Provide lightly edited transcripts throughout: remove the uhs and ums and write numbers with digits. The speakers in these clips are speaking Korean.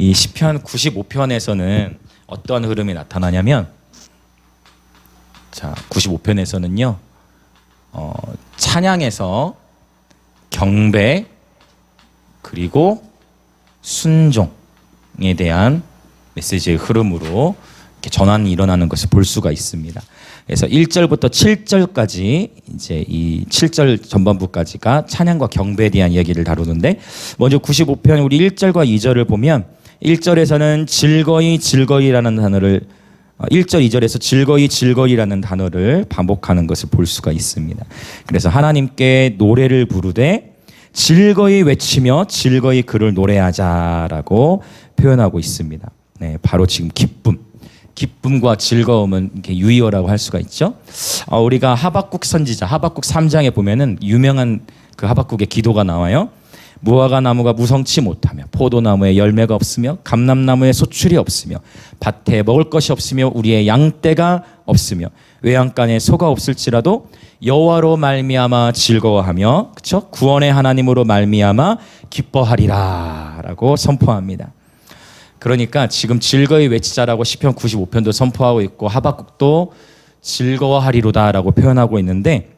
이 시편 95편에서는 어떤 흐름이 나타나냐면, 자 95편에서는요 찬양에서 경배 그리고 순종에 대한 메시지의 흐름으로 이렇게 전환이 일어나는 것을 볼 수가 있습니다. 그래서 1절부터 7절까지 이제 이 7절 전반부까지가 찬양과 경배에 대한 이야기를 다루는데, 먼저 95편 우리 1절과 2절을 보면 1절에서는 즐거이 즐거이라는 단어를 1절 2절에서 즐거이 즐거이라는 단어를 반복하는 것을 볼 수가 있습니다. 그래서 하나님께 노래를 부르되 즐거이 외치며 즐거이 그를 노래하자라고 표현하고 있습니다. 네, 바로 지금 기쁨과 즐거움은 이렇게 유의어라고 할 수가 있죠. 우리가 하박국 선지자 하박국 3장에 보면은 유명한 그 하박국의 기도가 나와요. 무화과 나무가 무성치 못하며 포도나무에 열매가 없으며 감람나무에 소출이 없으며 밭에 먹을 것이 없으며 우리의 양떼가 없으며 외양간에 소가 없을지라도 여호와로 말미암아 즐거워하며, 그렇죠? 구원의 하나님으로 말미암아 기뻐하리라라고 선포합니다. 그러니까 지금 즐거이 외치자라고 시편 95편도 선포하고 있고 하박국도 즐거워하리로다라고 표현하고 있는데,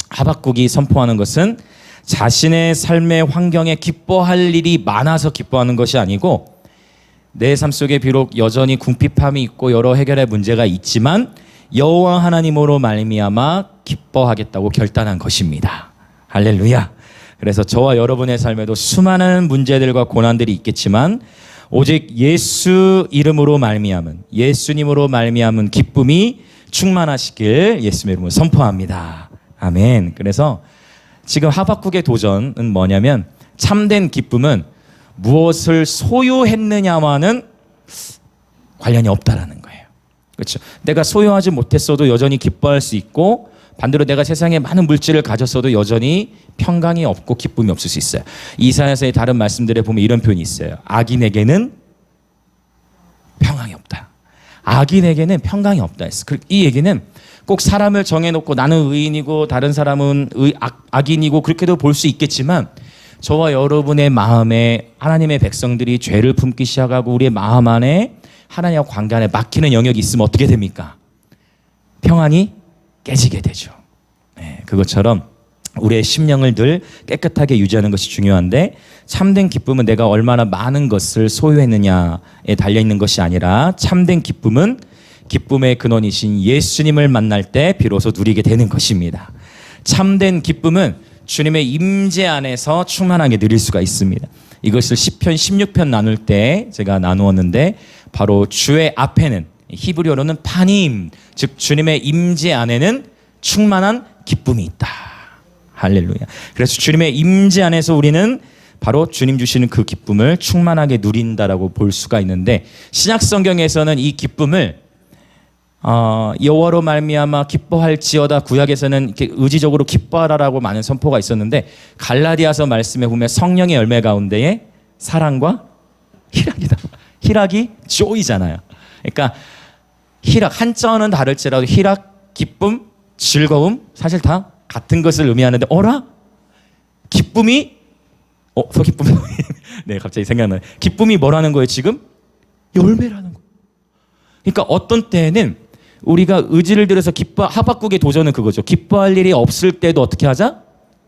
하박국이 선포하는 것은 자신의 삶의 환경에 기뻐할 일이 많아서 기뻐하는 것이 아니고, 내 삶 속에 비록 여전히 궁핍함이 있고 여러 해결의 문제가 있지만 여호와 하나님으로 말미암아 기뻐하겠다고 결단한 것입니다. 할렐루야. 그래서 저와 여러분의 삶에도 수많은 문제들과 고난들이 있겠지만 오직 예수 이름으로 말미암은, 예수님으로 말미암은 기쁨이 충만하시길 예수님의 이름으로 선포합니다. 아멘. 그래서 지금 하박국의 도전은 뭐냐면, 참된 기쁨은 무엇을 소유했느냐와는 관련이 없다라는 거예요. 그렇죠? 내가 소유하지 못했어도 여전히 기뻐할 수 있고, 반대로 내가 세상에 많은 물질을 가졌어도 여전히 평강이 없고 기쁨이 없을 수 있어요. 이사야서의 다른 말씀들에 보면 이런 표현이 있어요. 악인에게는 평강이 없다. 악인에게는 평강이 없다 했어. 이 얘기는 꼭 사람을 정해놓고 나는 의인이고 다른 사람은 악인이고 그렇게도 볼 수 있겠지만, 저와 여러분의 마음에 하나님의 백성들이 죄를 품기 시작하고 우리의 마음 안에 하나님과 관계 안에 막히는 영역이 있으면 어떻게 됩니까? 평안이 깨지게 되죠. 네, 그것처럼 우리의 심령을 늘 깨끗하게 유지하는 것이 중요한데, 참된 기쁨은 내가 얼마나 많은 것을 소유했느냐에 달려있는 것이 아니라, 참된 기쁨은 기쁨의 근원이신 예수님을 만날 때 비로소 누리게 되는 것입니다. 참된 기쁨은 주님의 임재 안에서 충만하게 누릴 수가 있습니다. 이것을 시편 16편 나눌 때 제가 나누었는데, 바로 주의 앞에는, 히브리어로는 파님, 즉 주님의 임재 안에는 충만한 기쁨이 있다. 할렐루야. 그래서 주님의 임재 안에서 우리는 바로 주님 주시는 그 기쁨을 충만하게 누린다라고 볼 수가 있는데, 신약 성경에서는 이 기쁨을 여호와로 말미암아 기뻐할지어다, 구약에서는 이렇게 의지적으로 기뻐하라라고 많은 선포가 있었는데, 갈라디아서 말씀에 보면 성령의 열매 가운데에 사랑과 희락이다. 희락이 joy잖아요. 그러니까 희락, 한자어는 다를지라도 희락, 기쁨, 즐거움 사실 다 같은 것을 의미하는데, 기쁨이 기쁨 네, 갑자기 생각나요. 기쁨이 뭐라는 거예요? 지금 열매라는 거예요. 그러니까 어떤 때는 우리가 의지를 들여서 하박국의 도전은 그거죠. 기뻐할 일이 없을 때도 어떻게 하자?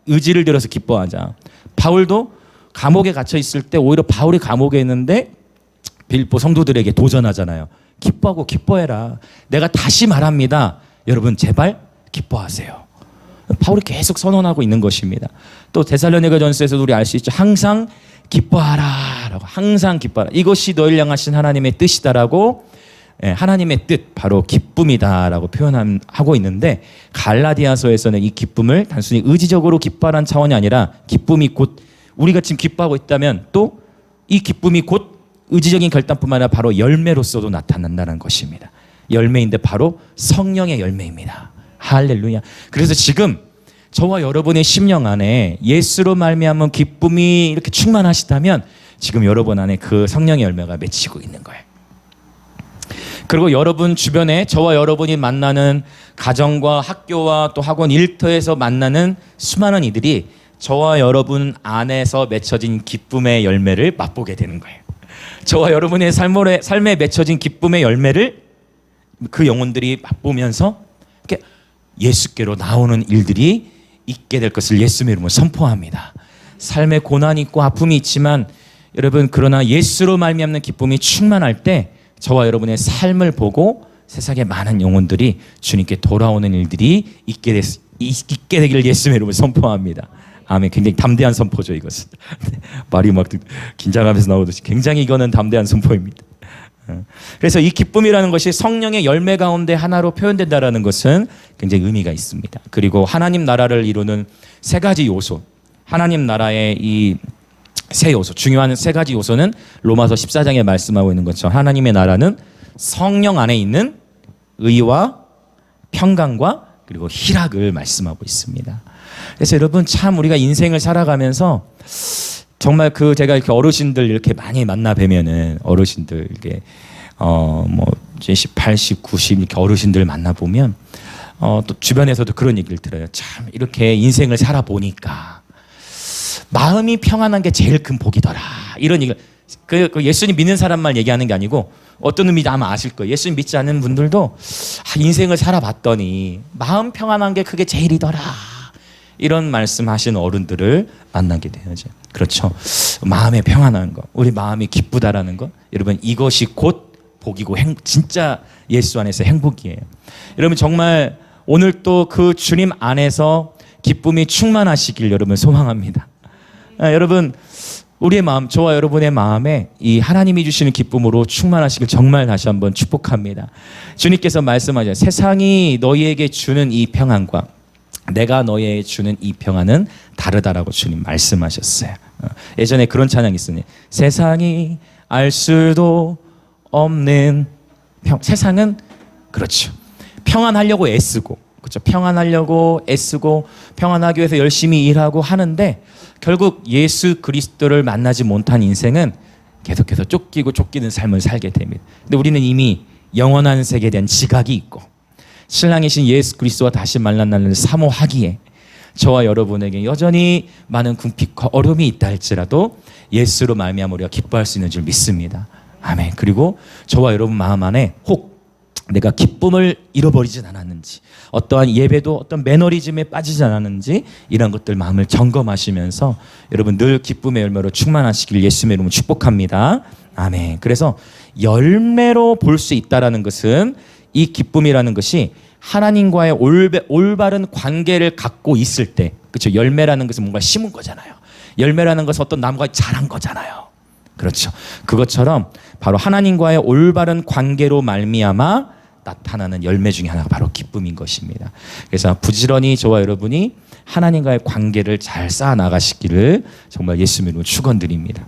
의지를 들여서 기뻐하자. 바울도 감옥에 갇혀 있을 때 오히려 바울이 감옥에 있는데 빌보 성도들에게 도전하잖아요. 기뻐하고 기뻐해라. 내가 다시 말합니다. 여러분 제발 기뻐하세요. 바울이 계속 선언하고 있는 것입니다. 또 데살로니가전서에서도 우리 알 수 있죠. 항상 기뻐하라라고, 항상 기뻐하라. 이것이 너희를 향하신 하나님의 뜻이다라고, 하나님의 뜻 바로 기쁨이다라고 표현하고 있는데, 갈라디아서에서는 이 기쁨을 단순히 의지적으로 기뻐하라는 차원이 아니라, 기쁨이 곧 우리가 지금 기뻐하고 있다면 또 이 기쁨이 곧 의지적인 결단뿐만 아니라 바로 열매로서도 나타난다는 것입니다. 열매인데 바로 성령의 열매입니다. 할렐루야. 그래서 지금 저와 여러분의 심령 안에 예수로 말미암은 기쁨이 이렇게 충만하시다면 지금 여러분 안에 그 성령의 열매가 맺히고 있는 거예요. 그리고 여러분 주변에 저와 여러분이 만나는 가정과 학교와 또 학원 일터에서 만나는 수많은 이들이 저와 여러분 안에서 맺혀진 기쁨의 열매를 맛보게 되는 거예요. 저와 여러분의 삶에 맺혀진 기쁨의 열매를 그 영혼들이 맛보면서 이렇게 예수께로 나오는 일들이 있게 될 것을 예수의 이름으로 선포합니다. 삶에 고난이 있고 아픔이 있지만 여러분, 그러나 예수로 말미암는 기쁨이 충만할 때 저와 여러분의 삶을 보고 세상의 많은 영혼들이 주님께 돌아오는 일들이 있게 되기를 예수의 이름으로 선포합니다. 아멘. 굉장히 담대한 선포죠, 이것은. 말이 막 긴장하면서 나오듯이 굉장히 이거는 담대한 선포입니다. 그래서 이 기쁨이라는 것이 성령의 열매 가운데 하나로 표현된다는 것은 굉장히 의미가 있습니다. 그리고 하나님 나라를 이루는 세 가지 요소, 하나님 나라의 이 세 요소, 중요한 세 가지 요소는 로마서 14장에 말씀하고 있는 것처럼 하나님의 나라는 성령 안에 있는 의와 평강과 그리고 희락을 말씀하고 있습니다. 그래서 여러분, 참 우리가 인생을 살아가면서 정말 제가 이렇게 어르신들 이렇게 많이 만나 뵈면은 어르신들 이렇게 뭐 70, 80, 90 이렇게 어르신들 만나 보면 또 주변에서도 그런 얘기를 들어요. 참 이렇게 인생을 살아 보니까 마음이 평안한 게 제일 큰 복이더라. 이런 얘기를 그 예수님 믿는 사람만 얘기하는 게 아니고 어떤 의미인지 아마 아실 거예요. 예수님 믿지 않는 분들도 인생을 살아봤더니 마음 평안한 게 그게 제일이더라. 이런 말씀하시는 어른들을 만나게 되죠. 그렇죠. 마음에 평안한 것, 우리 마음이 기쁘다라는 것, 여러분 이것이 곧 복이고 진짜 예수 안에서 행복이에요. 여러분 정말 오늘 또 그 주님 안에서 기쁨이 충만하시길 여러분 소망합니다. 여러분 우리의 마음, 저와 여러분의 마음에 이 하나님이 주시는 기쁨으로 충만하시길 정말 다시 한번 축복합니다. 주님께서 말씀하셨어요. 세상이 너희에게 주는 이 평안과 내가 너희에게 주는 이 평안은 다르다라고 주님 말씀하셨어요. 예전에 그런 찬양이 있으니 세상이 알 수도 없는 세상은 그렇죠. 평안하려고 애쓰고, 그렇죠. 평안하려고 애쓰고 평안하기 위해서 열심히 일하고 하는데 결국 예수 그리스도를 만나지 못한 인생은 계속해서 쫓기는 삶을 살게 됩니다. 근데 우리는 이미 영원한 세계에 대한 지각이 있고 신랑이신 예수 그리스도와 다시 만난다는 사모하기에 저와 여러분에게 여전히 많은 궁핍과 어려움이 있다 할지라도 예수로 말미암아 우리가 기뻐할 수 있는 줄 믿습니다. 아멘. 그리고 저와 여러분 마음 안에 혹 내가 기쁨을 잃어버리진 않았는지, 어떠한 예배도 어떤 매너리즘에 빠지지 않았는지 이런 것들 마음을 점검하시면서 여러분 늘 기쁨의 열매로 충만하시길 예수님의 이름으로 축복합니다. 아멘. 그래서 열매로 볼 수 있다라는 것은 이 기쁨이라는 것이 하나님과의 올바른 관계를 갖고 있을 때, 그렇죠. 열매라는 것은 뭔가 심은 거잖아요. 열매라는 것은 어떤 나무가 자란 거잖아요. 그렇죠. 그것처럼 바로 하나님과의 올바른 관계로 말미암아 나타나는 열매 중에 하나가 바로 기쁨인 것입니다. 그래서 부지런히 저와 여러분이 하나님과의 관계를 잘 쌓아 나가시기를 정말 예수님으로 축원드립니다.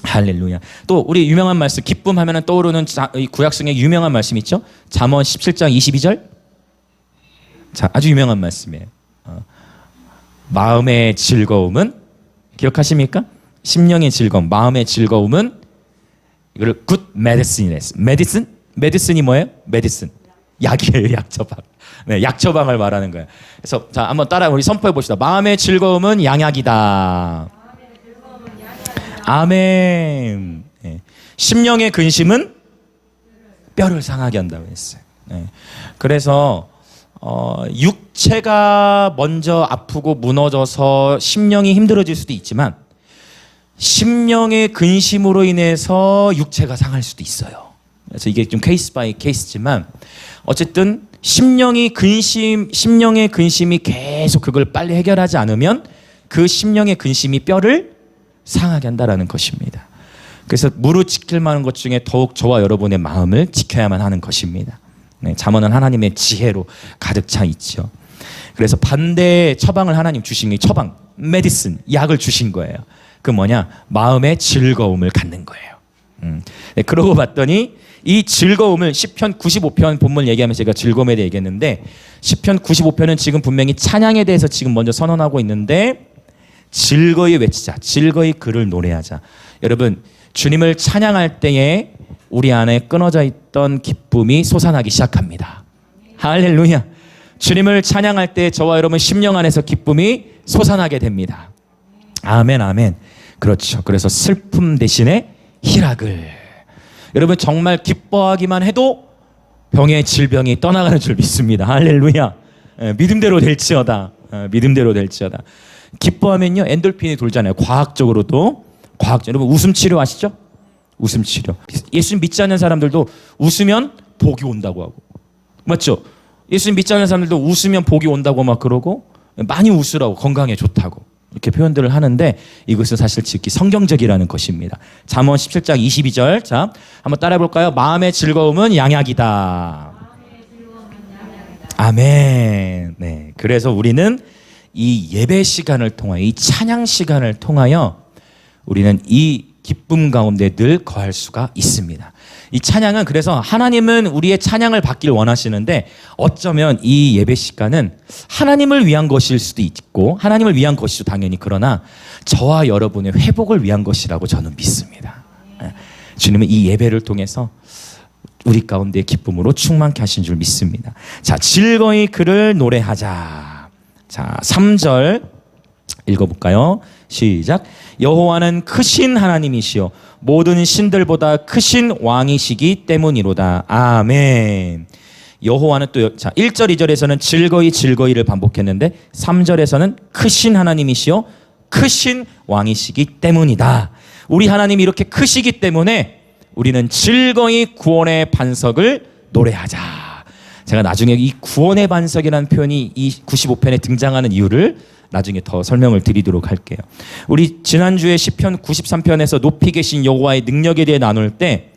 할렐루야. 또 우리 유명한 말씀, 기쁨 하면은 떠오르는 구약성의 유명한 말씀 있죠? 잠언 17장 22절. 자, 아주 유명한 말씀이에요. 마음의 즐거움은 기억하십니까? 심령의 즐거움, 마음의 즐거움은 이걸 good medicine이랬어요. 메디슨이 뭐예요? 메디슨. 약이에요, 약 처방. 네, 약 처방을 말하는 거예요. 그래서 자, 한번 따라 우리 선포해 봅시다. 마음의 즐거움은 양약이다. 아멘. 네. 심령의 근심은 뼈를 상하게 한다고 했어요. 네. 그래서 육체가 먼저 아프고 무너져서 심령이 힘들어질 수도 있지만 심령의 근심으로 인해서 육체가 상할 수도 있어요. 그래서 이게 좀 케이스 바이 케이스지만 어쨌든 심령의 근심이 계속 그걸 빨리 해결하지 않으면 그 심령의 근심이 뼈를 상하게 한다라는 것입니다. 그래서 무릇 지킬 만한 것 중에 더욱 저와 여러분의 마음을 지켜야만 하는 것입니다. 네, 잠언은 하나님의 지혜로 가득 차 있죠. 그래서 반대의 처방을 하나님 주신 게 처방, 메디슨, 약을 주신 거예요. 그 뭐냐? 마음의 즐거움을 갖는 거예요. 네, 그러고 봤더니 이 즐거움을 시편 95편 본문을 얘기하면서 제가 즐거움에 대해 얘기했는데 시편 95편은 지금 분명히 찬양에 대해서 지금 먼저 선언하고 있는데 즐거이 외치자, 즐거이 그를 노래하자. 여러분 주님을 찬양할 때에 우리 안에 끊어져 있던 기쁨이 솟아나기 시작합니다. 할렐루야. 주님을 찬양할 때 저와 여러분 심령 안에서 기쁨이 솟아나게 됩니다. 아멘 아멘. 그렇죠. 그래서 슬픔 대신에 희락을 여러분 정말 기뻐하기만 해도 병의 질병이 떠나가는 줄 믿습니다. 할렐루야. 믿음대로 될지어다. 믿음대로 될지어다. 기뻐하면요 엔돌핀이 돌잖아요. 과학적으로도. 여러분 웃음 치료 아시죠? 웃음 치료. 예수님 믿지 않는 사람들도 웃으면 복이 온다고 하고, 맞죠? 예수님 믿지 않는 사람들도 웃으면 복이 온다고 막 그러고, 많이 웃으라고, 건강에 좋다고 이렇게 표현들을 하는데, 이것은 사실 지극히 성경적이라는 것입니다. 잠언 17장 22절. 자, 한번 따라해 볼까요? 마음의 즐거움은 양약이다. 아멘. 네. 그래서 우리는 이 예배 시간을 통하여, 이 찬양 시간을 통하여 우리는 이 기쁨 가운데 늘 거할 수가 있습니다. 이 찬양은, 그래서 하나님은 우리의 찬양을 받길 원하시는데, 어쩌면 이 예배 시간은 하나님을 위한 것일 수도 있고 하나님을 위한 것이죠, 당연히. 그러나 저와 여러분의 회복을 위한 것이라고 저는 믿습니다. 주님은 이 예배를 통해서 우리 가운데 기쁨으로 충만케 하신 줄 믿습니다. 자, 즐거이 그를 노래하자. 자, 3절 읽어볼까요? 시작. 여호와는 크신 하나님이시요 모든 신들보다 크신 왕이시기 때문이로다. 아멘. 여호와는 또, 자, 1절 2절에서는 즐거이를 반복했는데 3절에서는 크신 하나님이시요 크신 왕이시기 때문이다. 우리 하나님이 이렇게 크시기 때문에 우리는 즐거이 구원의 반석을 노래하자. 제가 나중에 이 구원의 반석이라는 표현이 이 95편에 등장하는 이유를 나중에 더 설명을 드리도록 할게요. 우리 지난주에 시편 93편에서 높이 계신 여호와의 능력에 대해 나눌 때,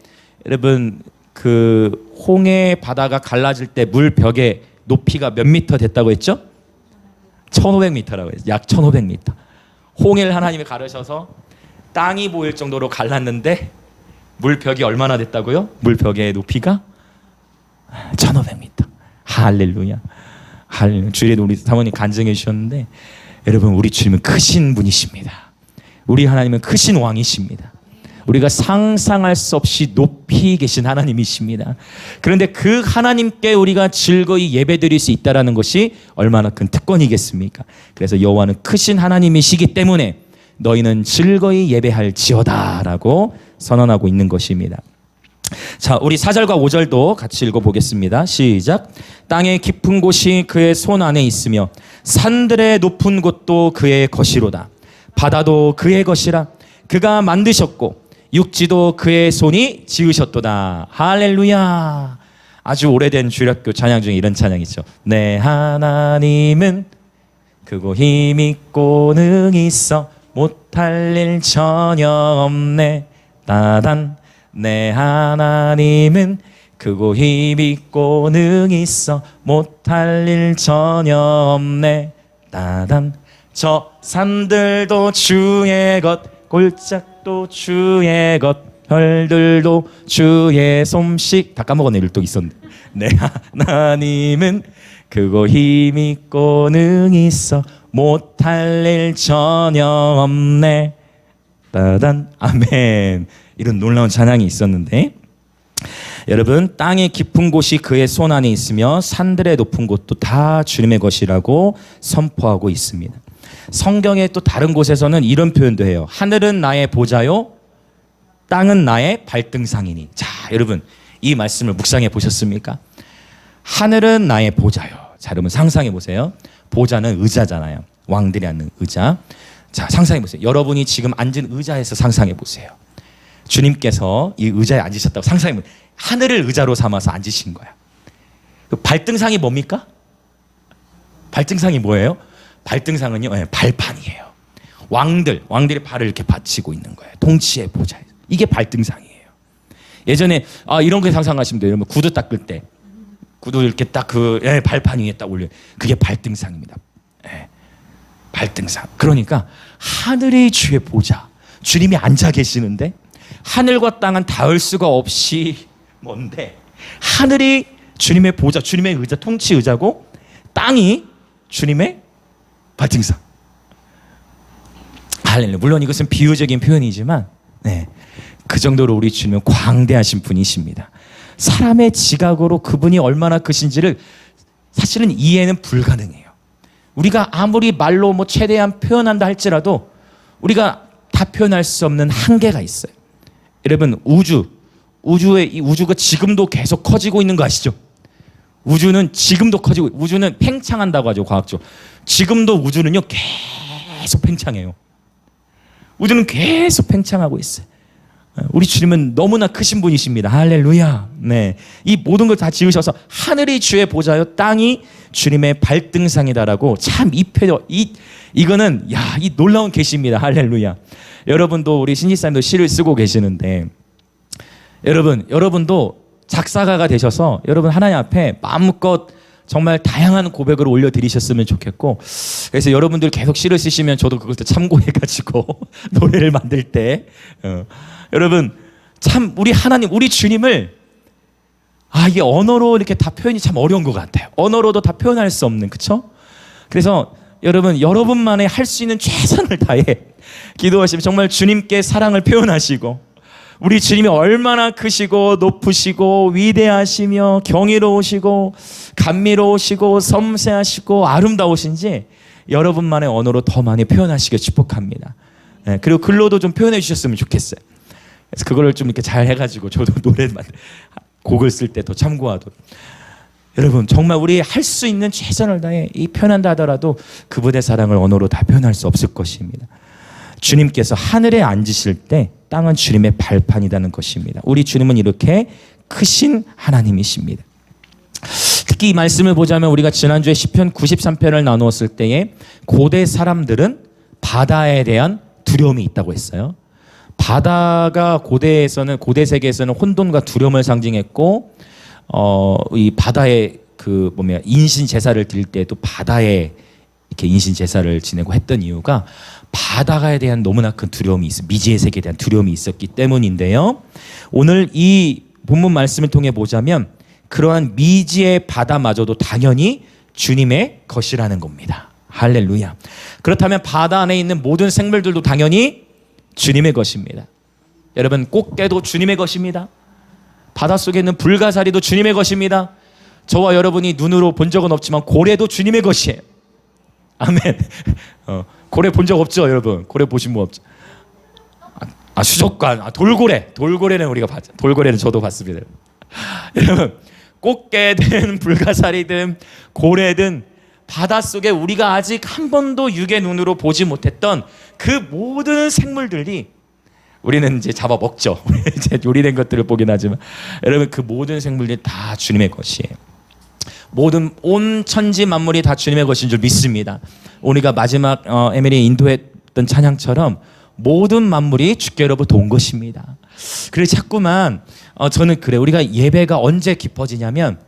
여러분 그 홍해 바다가 갈라질 때 물벽의 높이가 몇 미터 됐다고 했죠? 1500m라고 했어요. 약 1500m. 홍해를 하나님이 가르셔서 땅이 보일 정도로 갈랐는데 물벽이 얼마나 됐다고요? 물벽의 높이가 1500m. 할렐루야. 주일에 우리 사모님 간증해 주셨는데, 여러분 우리 주님은 크신 분이십니다. 우리 하나님은 크신 왕이십니다. 우리가 상상할 수 없이 높이 계신 하나님이십니다. 그런데 그 하나님께 우리가 즐거이 예배드릴 수 있다는 것이 얼마나 큰 특권이겠습니까? 그래서 여호와는 크신 하나님이시기 때문에 너희는 즐거이 예배할지어다 라고 선언하고 있는 것입니다. 자, 우리 4절과 5절도 같이 읽어보겠습니다. 시작. 땅의 깊은 곳이 그의 손 안에 있으며 산들의 높은 곳도 그의 것이로다. 바다도 그의 것이라. 그가 만드셨고 육지도 그의 손이 지으셨도다. 할렐루야. 아주 오래된 주일학교 찬양 중에 이런 찬양 있죠. 내 하나님은 크고 힘있고 능히 있어 못할 일 전혀 없네. 따단. 내 하나님은 크고 힘있고 능히 있어 못할 일 전혀 없네. 따단. 저 산들도 주의 것, 골짜기도 주의 것, 별들도 주의 솜씨. 다 까먹었네. 일도 있었는데. 내 하나님은 크고 힘있고 능히 있어 못할 일 전혀 없네. 따단. 아멘. 이런 놀라운 찬양이 있었는데, 여러분 땅의 깊은 곳이 그의 손 안에 있으며 산들의 높은 곳도 다 주님의 것이라고 선포하고 있습니다. 성경의 또 다른 곳에서는 이런 표현도 해요. 하늘은 나의 보좌요 땅은 나의 발등상이니. 자, 여러분 이 말씀을 묵상해 보셨습니까? 하늘은 나의 보좌요. 자, 여러분 상상해 보세요. 보좌는 의자잖아요. 왕들이 앉는 의자. 자, 상상해 보세요. 여러분이 지금 앉은 의자에서 상상해 보세요. 주님께서 이 의자에 앉으셨다고 상상해 보세요. 하늘을 의자로 삼아서 앉으신 거야. 그 발등상이 뭡니까? 발등상이 뭐예요? 발등상은요, 발판이에요. 왕들이 발을 이렇게 받치고 있는 거예요. 통치의 보좌에. 이게 발등상이에요. 예전에 이런 거 상상하시면 돼요. 여러분 구두 닦을 때 구두 이렇게 딱 발판 위에 딱 올려요. 그게 발등상입니다. 발등상. 그러니까 하늘의 주의 보좌, 주님이 앉아 계시는데 하늘과 땅은 닿을 수가 없이 먼데 하늘이 주님의 보좌, 주님의 의자, 통치 의자고 땅이 주님의 발등상. 할렐루야. 물론 이것은 비유적인 표현이지만 그 정도로 우리 주님은 광대하신 분이십니다. 사람의 지각으로 그분이 얼마나 크신지를 사실은 이해는 불가능해요. 우리가 아무리 말로 최대한 표현한다 할지라도 우리가 다 표현할 수 없는 한계가 있어요. 여러분 이 우주가 지금도 계속 커지고 있는 거 아시죠? 우주는 지금도 커지고, 우주는 팽창한다고 하죠, 과학적으로. 지금도 우주는요 계속 팽창해요. 우주는 계속 팽창하고 있어요. 우리 주님은 너무나 크신 분이십니다. 할렐루야. 네, 이 모든 걸 다 지으셔서 하늘이 주의 보좌요 땅이 주님의 발등상이다라고, 참 이거는 이 놀라운 계시입니다. 할렐루야. 여러분도, 우리 신지사님도 시를 쓰고 계시는데, 여러분도 작사가가 되셔서 여러분 하나님 앞에 마음껏 정말 다양한 고백을 올려드리셨으면 좋겠고, 그래서 여러분들 계속 시를 쓰시면 저도 그걸 또 참고해가지고 노래를 만들 때 여러분 참 우리 하나님, 우리 주님을 이게 언어로 이렇게 다 표현이 참 어려운 것 같아요. 언어로도 다 표현할 수 없는, 그렇죠? 그래서 여러분만의 할 수 있는 최선을 다해 기도하시면 정말 주님께 사랑을 표현하시고, 우리 주님이 얼마나 크시고 높으시고 위대하시며 경이로우시고 감미로우시고 섬세하시고 아름다우신지 여러분만의 언어로 더 많이 표현하시길 축복합니다. 네, 그리고 글로도 좀 표현해 주셨으면 좋겠어요. 그래서 그거를 좀 이렇게 잘 해가지고 저도 곡을 쓸 때 더 참고하도록. 여러분 정말 우리 할 수 있는 최선을 다해 이 표현한다 하더라도 그분의 사랑을 언어로 다 표현할 수 없을 것입니다. 주님께서 하늘에 앉으실 때 땅은 주님의 발판이라는 것입니다. 우리 주님은 이렇게 크신 하나님이십니다. 특히 이 말씀을 보자면 우리가 지난주에 시편 93편을 나누었을 때에 고대 사람들은 바다에 대한 두려움이 있다고 했어요. 바다가 고대 세계에서는 혼돈과 두려움을 상징했고, 이 바다에 인신 제사를 드릴 때도 바다에 이렇게 인신 제사를 지내고 했던 이유가 바다에 대한 너무나 큰 두려움이 미지의 세계에 대한 두려움이 있었기 때문인데요. 오늘 이 본문 말씀을 통해 보자면 그러한 미지의 바다마저도 당연히 주님의 것이라는 겁니다. 할렐루야. 그렇다면 바다 안에 있는 모든 생물들도 당연히 주님의 것입니다. 여러분 꽃게도 주님의 것입니다. 바닷속에 있는 불가사리도 주님의 것입니다. 저와 여러분이 눈으로 본 적은 없지만 고래도 주님의 것이에요. 아멘. 고래 본 적 없죠, 여러분? 고래 보신 분 없죠? 수족관, 돌고래는 우리가 봤죠. 돌고래는 저도 봤습니다. 여러분, 꽃게든 불가사리든 고래든 바닷속에 우리가 아직 한 번도 육의 눈으로 보지 못했던 그 모든 생물들이, 우리는 이제 잡아 먹죠. 이제 요리된 것들을 보긴 하지만 여러분 그 모든 생물들이 다 주님의 것이에요. 모든 온 천지 만물이 다 주님의 것인 줄 믿습니다. 우리가 마지막 에밀이 인도했던 찬양처럼 모든 만물이 주께로부터 온 것입니다. 그래서 자꾸만 저는 그래, 우리가 예배가 언제 깊어지냐면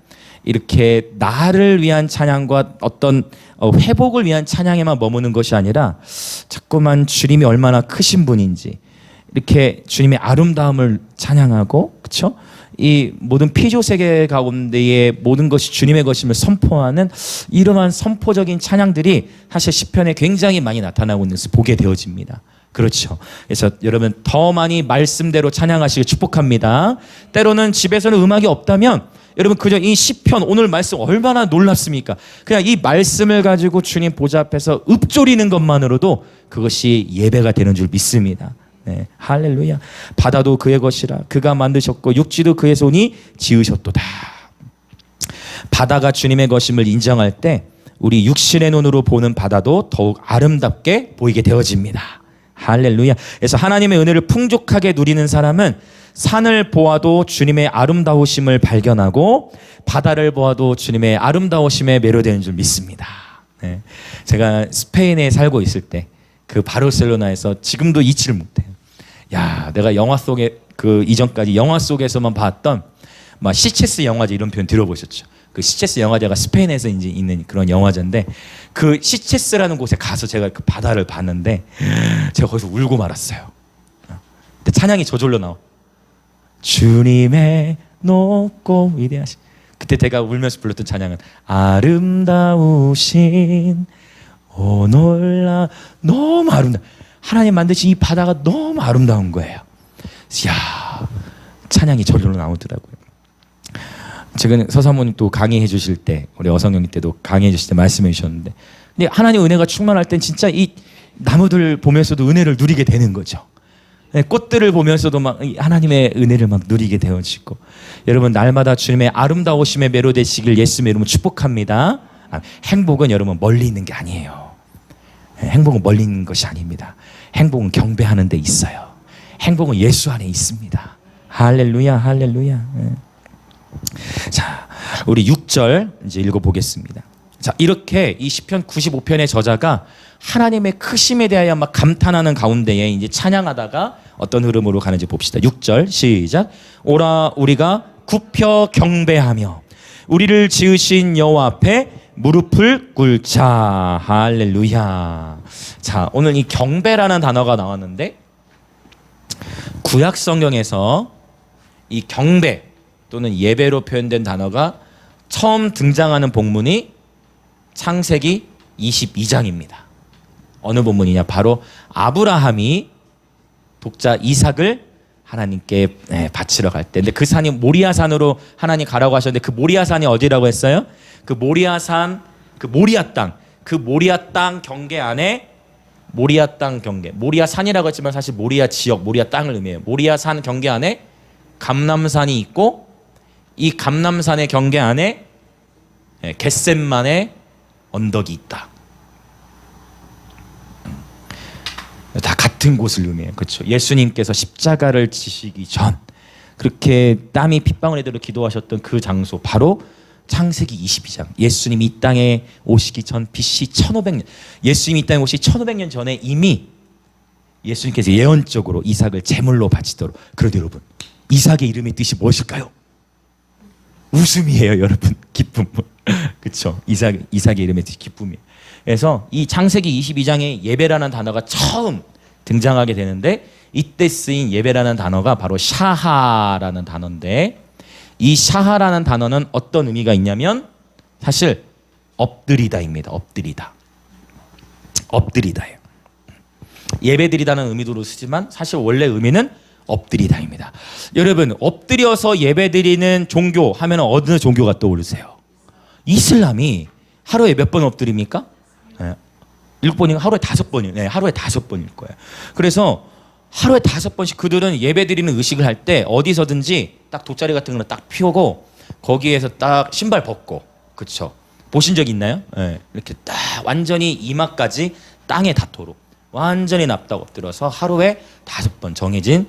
이렇게 나를 위한 찬양과 어떤 회복을 위한 찬양에만 머무는 것이 아니라 자꾸만 주님이 얼마나 크신 분인지, 이렇게 주님의 아름다움을 찬양하고, 그렇죠? 이 모든 피조 세계 가운데의 모든 것이 주님의 것임을 선포하는 이러한 선포적인 찬양들이 사실 시편에 굉장히 많이 나타나고 있는 것을 보게 되어집니다. 그렇죠. 그래서 여러분 더 많이 말씀대로 찬양하시길 축복합니다. 때로는 집에서는 음악이 없다면 여러분 그저 이 시편 오늘 말씀 얼마나 놀랍습니까? 그냥 이 말씀을 가지고 주님 보좌 앞에서 읊조리는 것만으로도 그것이 예배가 되는 줄 믿습니다. 네, 할렐루야. 바다도 그의 것이라 그가 만드셨고 육지도 그의 손이 지으셨도다. 바다가 주님의 것임을 인정할 때 우리 육신의 눈으로 보는 바다도 더욱 아름답게 보이게 되어집니다. 할렐루야. 그래서 하나님의 은혜를 풍족하게 누리는 사람은 산을 보아도 주님의 아름다우심을 발견하고 바다를 보아도 주님의 아름다우심에 매료되는 줄 믿습니다. 네. 제가 스페인에 살고 있을 때 그 바르셀로나에서 지금도 잊지를 못해요. 야, 내가 영화 속에 그 이전까지 영화 속에서만 봤던 막 시체스 영화제 이런 표현 들어보셨죠? 그 시체스 영화제가 스페인에서 이제 있는 그런 영화제인데 그 시체스라는 곳에 가서 제가 그 바다를 봤는데 제가 거기서 울고 말았어요. 근데 찬양이 저절로 나와. 주님의 높고 위대하신. 그때 제가 울면서 불렀던 찬양은 아름다우신 오 놀라. 너무 아름다워. 하나님 만드신 이 바다가 너무 아름다운 거예요. 이야, 찬양이 저절로 나오더라고요. 최근 서사모님 또 강의해 주실 때, 우리 어성영님 때도 강의해 주실 때 말씀해 주셨는데, 근데 하나님 은혜가 충만할 땐 진짜 이 나무들 보면서도 은혜를 누리게 되는 거죠. 네, 꽃들을 보면서도 막 하나님의 은혜를 막 누리게 되어지고, 여러분 날마다 주님의 아름다우심에 매료되시길 예수님의 이름으로 축복합니다. 행복은 여러분 멀리 있는 게 아니에요. 행복은 멀리 있는 것이 아닙니다. 행복은 경배하는 데 있어요. 행복은 예수 안에 있습니다. 할렐루야, 할렐루야. 자, 우리 6절 이제 읽어보겠습니다. 자, 이렇게 이 시편 95편의 저자가 하나님의 크심에 대하여 막 감탄하는 가운데에 이제 찬양하다가 어떤 흐름으로 가는지 봅시다. 6절 시작. 오라 우리가 굽혀 경배하며 우리를 지으신 여호와 앞에 무릎을 꿇자. 할렐루야. 자, 오늘 이 경배라는 단어가 나왔는데 구약 성경에서 이 경배 또는 예배로 표현된 단어가 처음 등장하는 본문이 창세기 22장입니다. 어느 본문이냐? 바로 아브라함이 독자 이삭을 하나님께 바치러 갈 때, 근데 그 산이 모리아 산으로 하나님 가라고 하셨는데 그 모리아 산이 어디라고 했어요? 그 모리아 산, 그 모리아 땅, 그 모리아 땅 경계 안에 모리아 땅 경계, 모리아 산이라고 했지만 사실 모리아 지역, 모리아 땅을 의미해요. 모리아 산 경계 안에 감람산이 있고 이 감람산의 경계 안에 겟셈만의 언덕이 있다. 다 같은 곳을 의미해요. 그렇죠? 예수님께서 십자가를 지시기 전 그렇게 땀이 핏방울에 들어 기도하셨던 그 장소, 바로 창세기 22장. 예수님이 이 땅에 오시기 전 BC 1500년, 예수님이 이 땅에 오시기 1500년 전에 이미 예수님께서 예언적으로 이삭을 제물로 바치도록. 그런데 여러분, 이삭의 이름의 뜻이 무엇일까요? 웃음이에요, 여러분. 기쁨. 그렇죠? 이삭의 이름의 뜻이 기쁨이에요. 그래서 이 창세기 22장에 예배라는 단어가 처음 등장하게 되는데, 이때 쓰인 예배라는 단어가 바로 샤하라는 단어인데, 이 샤하라는 단어는 어떤 의미가 있냐면 사실 엎드리다입니다. 엎드리다예요. 예배드리다는 의미도 쓰지만 사실 원래 의미는 엎드리다입니다. 여러분, 엎드려서 예배드리는 종교 하면 어느 종교가 떠오르세요? 이슬람이 하루에 몇 번 엎드립니까? 7번인가? 하루에 5번이에요. 네, 하루에 5번일 거예요. 그래서 하루에 5번씩 그들은 예배드리는 의식을 할 때 어디서든지 딱 돗자리 같은 거를 딱 피우고 거기에서 딱 신발 벗고, 그렇죠? 보신 적 있나요? 네, 이렇게 딱 완전히 이마까지 땅에 닿도록 완전히 납작 엎드려서 하루에 5번 정해진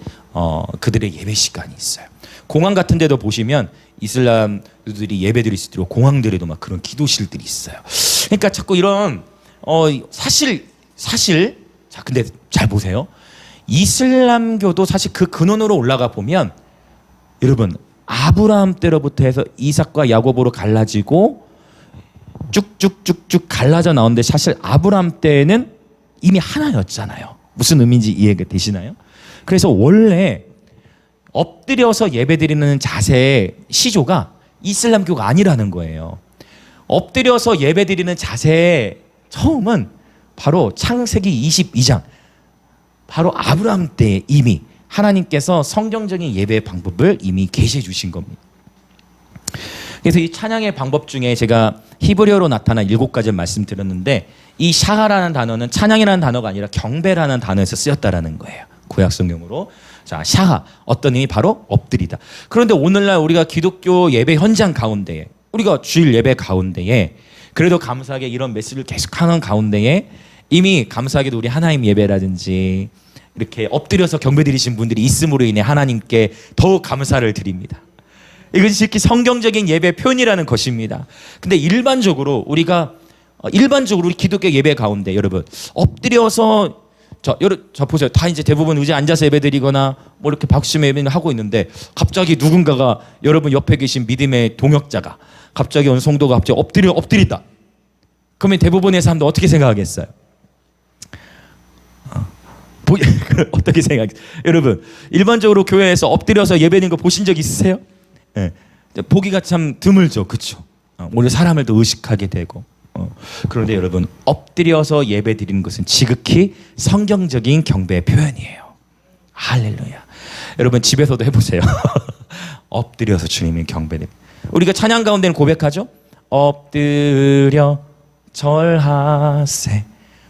그들의 예배 시간이 있어요. 공항 같은 데도 보시면 이슬람들이 예배드릴 수 있도록 공항들에도 막 그런 기도실들이 있어요. 그러니까 자꾸 이런 사실 자, 근데 잘 보세요. 이슬람교도 사실 그 근원으로 올라가 보면 여러분, 아브라함 때로부터 해서 이삭과 야곱으로 갈라지고 쭉쭉쭉쭉 갈라져 나오는데, 사실 아브라함 때는 이미 하나였잖아요. 무슨 의미인지 이해가 되시나요? 그래서 원래 엎드려서 예배드리는 자세의 시조가 이슬람교가 아니라는 거예요. 엎드려서 예배드리는 자세의 처음은 바로 창세기 22장, 바로 아브라함 때 이미 하나님께서 성경적인 예배 방법을 이미 계시해 주신 겁니다. 그래서 이 찬양의 방법 중에 제가 히브리어로 나타난 7가지 말씀드렸는데, 이 샤하라는 단어는 찬양이라는 단어가 아니라 경배라는 단어에서 쓰였다라는 거예요. 구약 성경으로. 자, 샤하, 어떤 의미? 바로 엎드리다. 그런데 오늘날 우리가 기독교 예배 현장 가운데에, 우리가 주일 예배 가운데에 그래도 감사하게 이런 메시지를 계속하는 가운데에 이미 감사하게도 우리 하나님 예배라든지 이렇게 엎드려서 경배드리신 분들이 있음으로 인해 하나님께 더욱 감사를 드립니다. 이것이 특히 성경적인 예배 표현이라는 것입니다. 근데 일반적으로 우리 기독교 예배 가운데 여러분 엎드려서 저 보세요. 다 이제 대부분 의자에 앉아서 예배드리거나 뭐 이렇게 박수치며 예배를 하고 있는데, 갑자기 누군가가 여러분 옆에 계신 믿음의 동역자가 갑자기 어느 성도가 갑자기 엎드린다. 그러면 대부분의 사람들 어떻게 생각하겠어요? 어떻게 생각해요? 여러분, 일반적으로 교회에서 엎드려서 예배드리는 거 보신 적 있으세요? 네. 보기가 참 드물죠, 그렇죠? 오늘 사람을 더 의식하게 되고. 그런데 여러분, 엎드려서 예배드리는 것은 지극히 성경적인 경배의 표현이에요. 할렐루야. 여러분 집에서도 해보세요. 엎드려서 주님의 경배드립니다. 우리가 찬양 가운데는 고백하죠. 엎드려 절하세.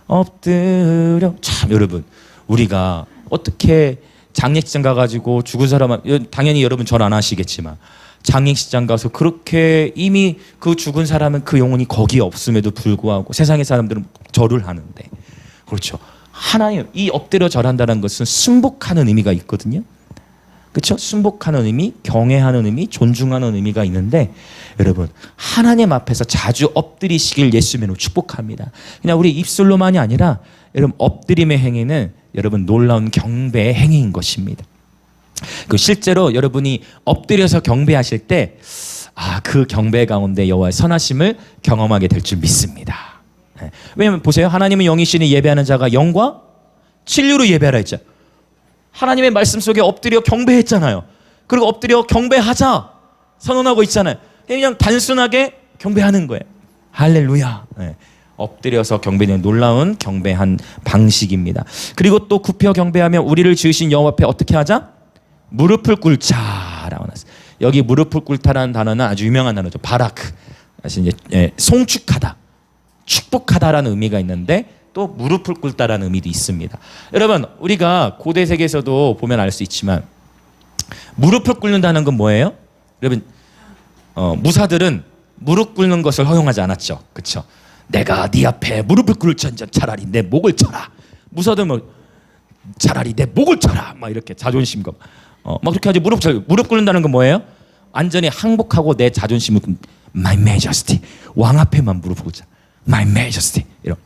엎드려. 참 여러분, 우리가 어떻게 장례식장 가가지고 죽은 사람, 당연히 여러분 절 안 하시겠지만 장례식장 가서 그렇게 이미 그 죽은 사람은 그 영혼이 거기에 없음에도 불구하고 세상의 사람들은 절을 하는데, 그렇죠, 하나님 이 엎드려 절한다는 것은 순복하는 의미가 있거든요. 그렇죠? 순복하는 의미, 경외하는 의미, 존중하는 의미가 있는데, 여러분 하나님 앞에서 자주 엎드리시길 예수님으로 축복합니다. 그냥 우리 입술로만이 아니라 여러분 엎드림의 행위는 여러분 놀라운 경배의 행위인 것입니다. 그 실제로 여러분이 엎드려서 경배하실 때 그 경배 가운데 여호와의 선하심을 경험하게 될 줄 믿습니다. 왜냐하면 보세요, 하나님은 영이시니 예배하는 자가 영과 진리로 예배하라 했죠. 하나님의 말씀 속에 엎드려 경배했잖아요. 그리고 엎드려 경배하자 선언하고 있잖아요. 그냥 단순하게 경배하는 거예요. 할렐루야. 엎드려서 경배는 놀라운 경배한 방식입니다. 그리고 또 굽혀 경배하며 우리를 지으신 여호와 앞에 어떻게 하자? 무릎을 꿇자라고 나왔어요. 여기 무릎을 꿇다라는 단어는 아주 유명한 단어죠. 바라크. 사실 이제 송축하다, 축복하다라는 의미가 있는데 또 무릎을 꿇다라는 의미도 있습니다. 여러분 우리가 고대 세계에서도 보면 알 수 있지만 무릎을 꿇는다는 건 뭐예요? 여러분 무사들은 무릎 꿇는 것을 허용하지 않았죠. 그렇죠? 내가 네 앞에 무릎을 꿇을지언정 차라리 내 목을 쳐라. 무사들 뭐 차라리 내 목을 쳐라 막 이렇게 자존심과 막 그렇게 하지. 무릎 꿇는다는 건 뭐예요? 완전히 항복하고 내 자존심을 My Majesty, 왕 앞에만 무릎을 꿇자. My Majesty 이런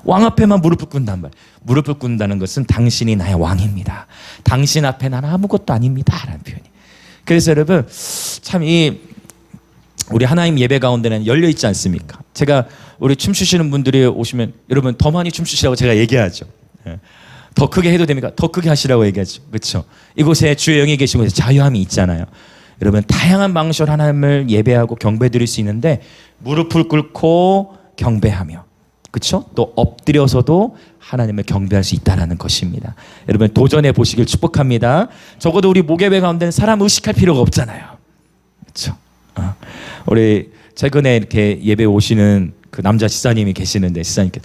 왕 앞에만 무릎을 꿇는단 말. 무릎을 꿇는다는 것은 당신이 나의 왕입니다. 당신 앞에 나는 아무것도 아닙니다 라는 표현이. 그래서 여러분 참 우리 하나님 예배 가운데는 열려 있지 않습니까? 제가 우리 춤추시는 분들이 오시면 여러분 더 많이 춤추시라고 제가 얘기하죠. 더 크게 해도 됩니까? 더 크게 하시라고 얘기하죠. 그렇죠? 이곳에 주의 영이 계신 곳에 자유함이 있잖아요. 여러분 다양한 방식으로 하나님을 예배하고 경배드릴 수 있는데 무릎을 꿇고 경배하며, 그렇죠? 또 엎드려서도 하나님을 경배할 수 있다는 것입니다. 여러분 도전해 보시길 축복합니다. 적어도 우리 목예배 가운데는 사람 의식할 필요가 없잖아요. 그렇죠? 우리 최근에 이렇게 예배 오시는 그 남자 지사님이 계시는데, 지사님께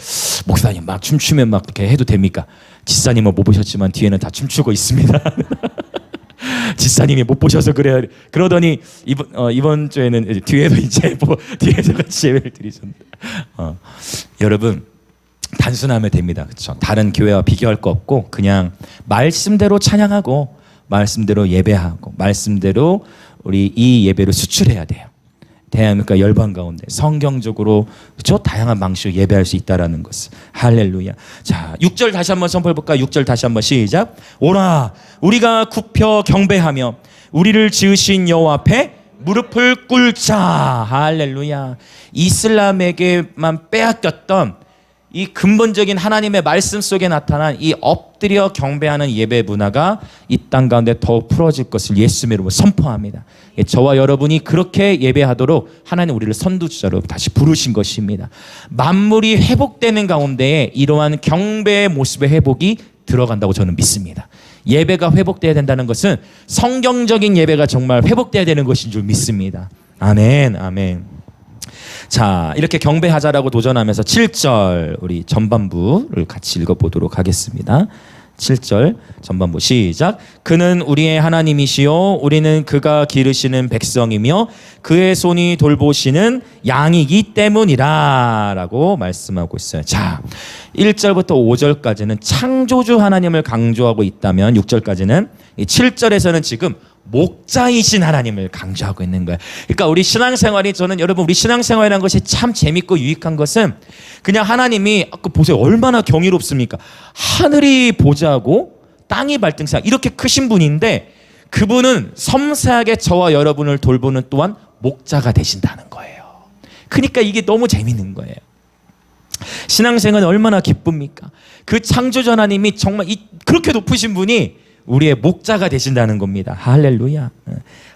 목사님 막 춤추면 막 이렇게 해도 됩니까? 지사님은 못 보셨지만 뒤에는 다 춤추고 있습니다. 지사님이 못 보셔서 그래요. 그러더니 이번 주에는 뒤에도 이제 뒤에서 같이 예배를 드리셨는데, 여러분 단순하면 됩니다. 그렇죠? 다른 교회와 비교할 거 없고 그냥 말씀대로 찬양하고 말씀대로 예배하고 말씀대로 우리 이 예배를 수출해야 돼요. 대한민국 열방 가운데 성경적으로, 그렇죠? 다양한 방식으로 예배할 수 있다라는 것을. 할렐루야. 자, 6절 다시 한번 선포해 볼까? 6절 다시 한번 시작. 오라 우리가 굽혀 경배하며 우리를 지으신 여호와 앞에 무릎을 꿇자. 할렐루야. 이슬람에게만 빼앗겼던 이 근본적인 하나님의 말씀 속에 나타난 이 엎드려 경배하는 예배 문화가 이 땅 가운데 더 풀어질 것을 예수님의 이름으로 선포합니다. 저와 여러분이 그렇게 예배하도록 하나님 우리를 선두주자로 다시 부르신 것입니다. 만물이 회복되는 가운데에 이러한 경배의 모습의 회복이 들어간다고 저는 믿습니다. 예배가 회복돼야 된다는 것은 성경적인 예배가 정말 회복돼야 되는 것인 줄 믿습니다. 아멘, 아멘. 자, 이렇게 경배하자라고 도전하면서 7절 우리 전반부를 같이 읽어보도록 하겠습니다. 7절 전반부 시작. 그는 우리의 하나님이시요 우리는 그가 기르시는 백성이며 그의 손이 돌보시는 양이기 때문이라 라고 말씀하고 있어요. 자, 1절부터 5절까지는 창조주 하나님을 강조하고 있다면 6절까지는 7절에서는 지금 목자이신 하나님을 강조하고 있는 거예요. 그러니까 우리 신앙생활이, 저는 여러분 우리 신앙생활이라는 것이 참 재밌고 유익한 것은 그냥 하나님이 아까 보세요 얼마나 경이롭습니까? 하늘이 보좌고 땅이 발등상 이렇게 크신 분인데 그분은 섬세하게 저와 여러분을 돌보는 또한 목자가 되신다는 거예요. 그러니까 이게 너무 재밌는 거예요. 신앙생활이 얼마나 기쁩니까? 그 창조주 하나님이 정말 그렇게 높으신 분이 우리의 목자가 되신다는 겁니다. 할렐루야.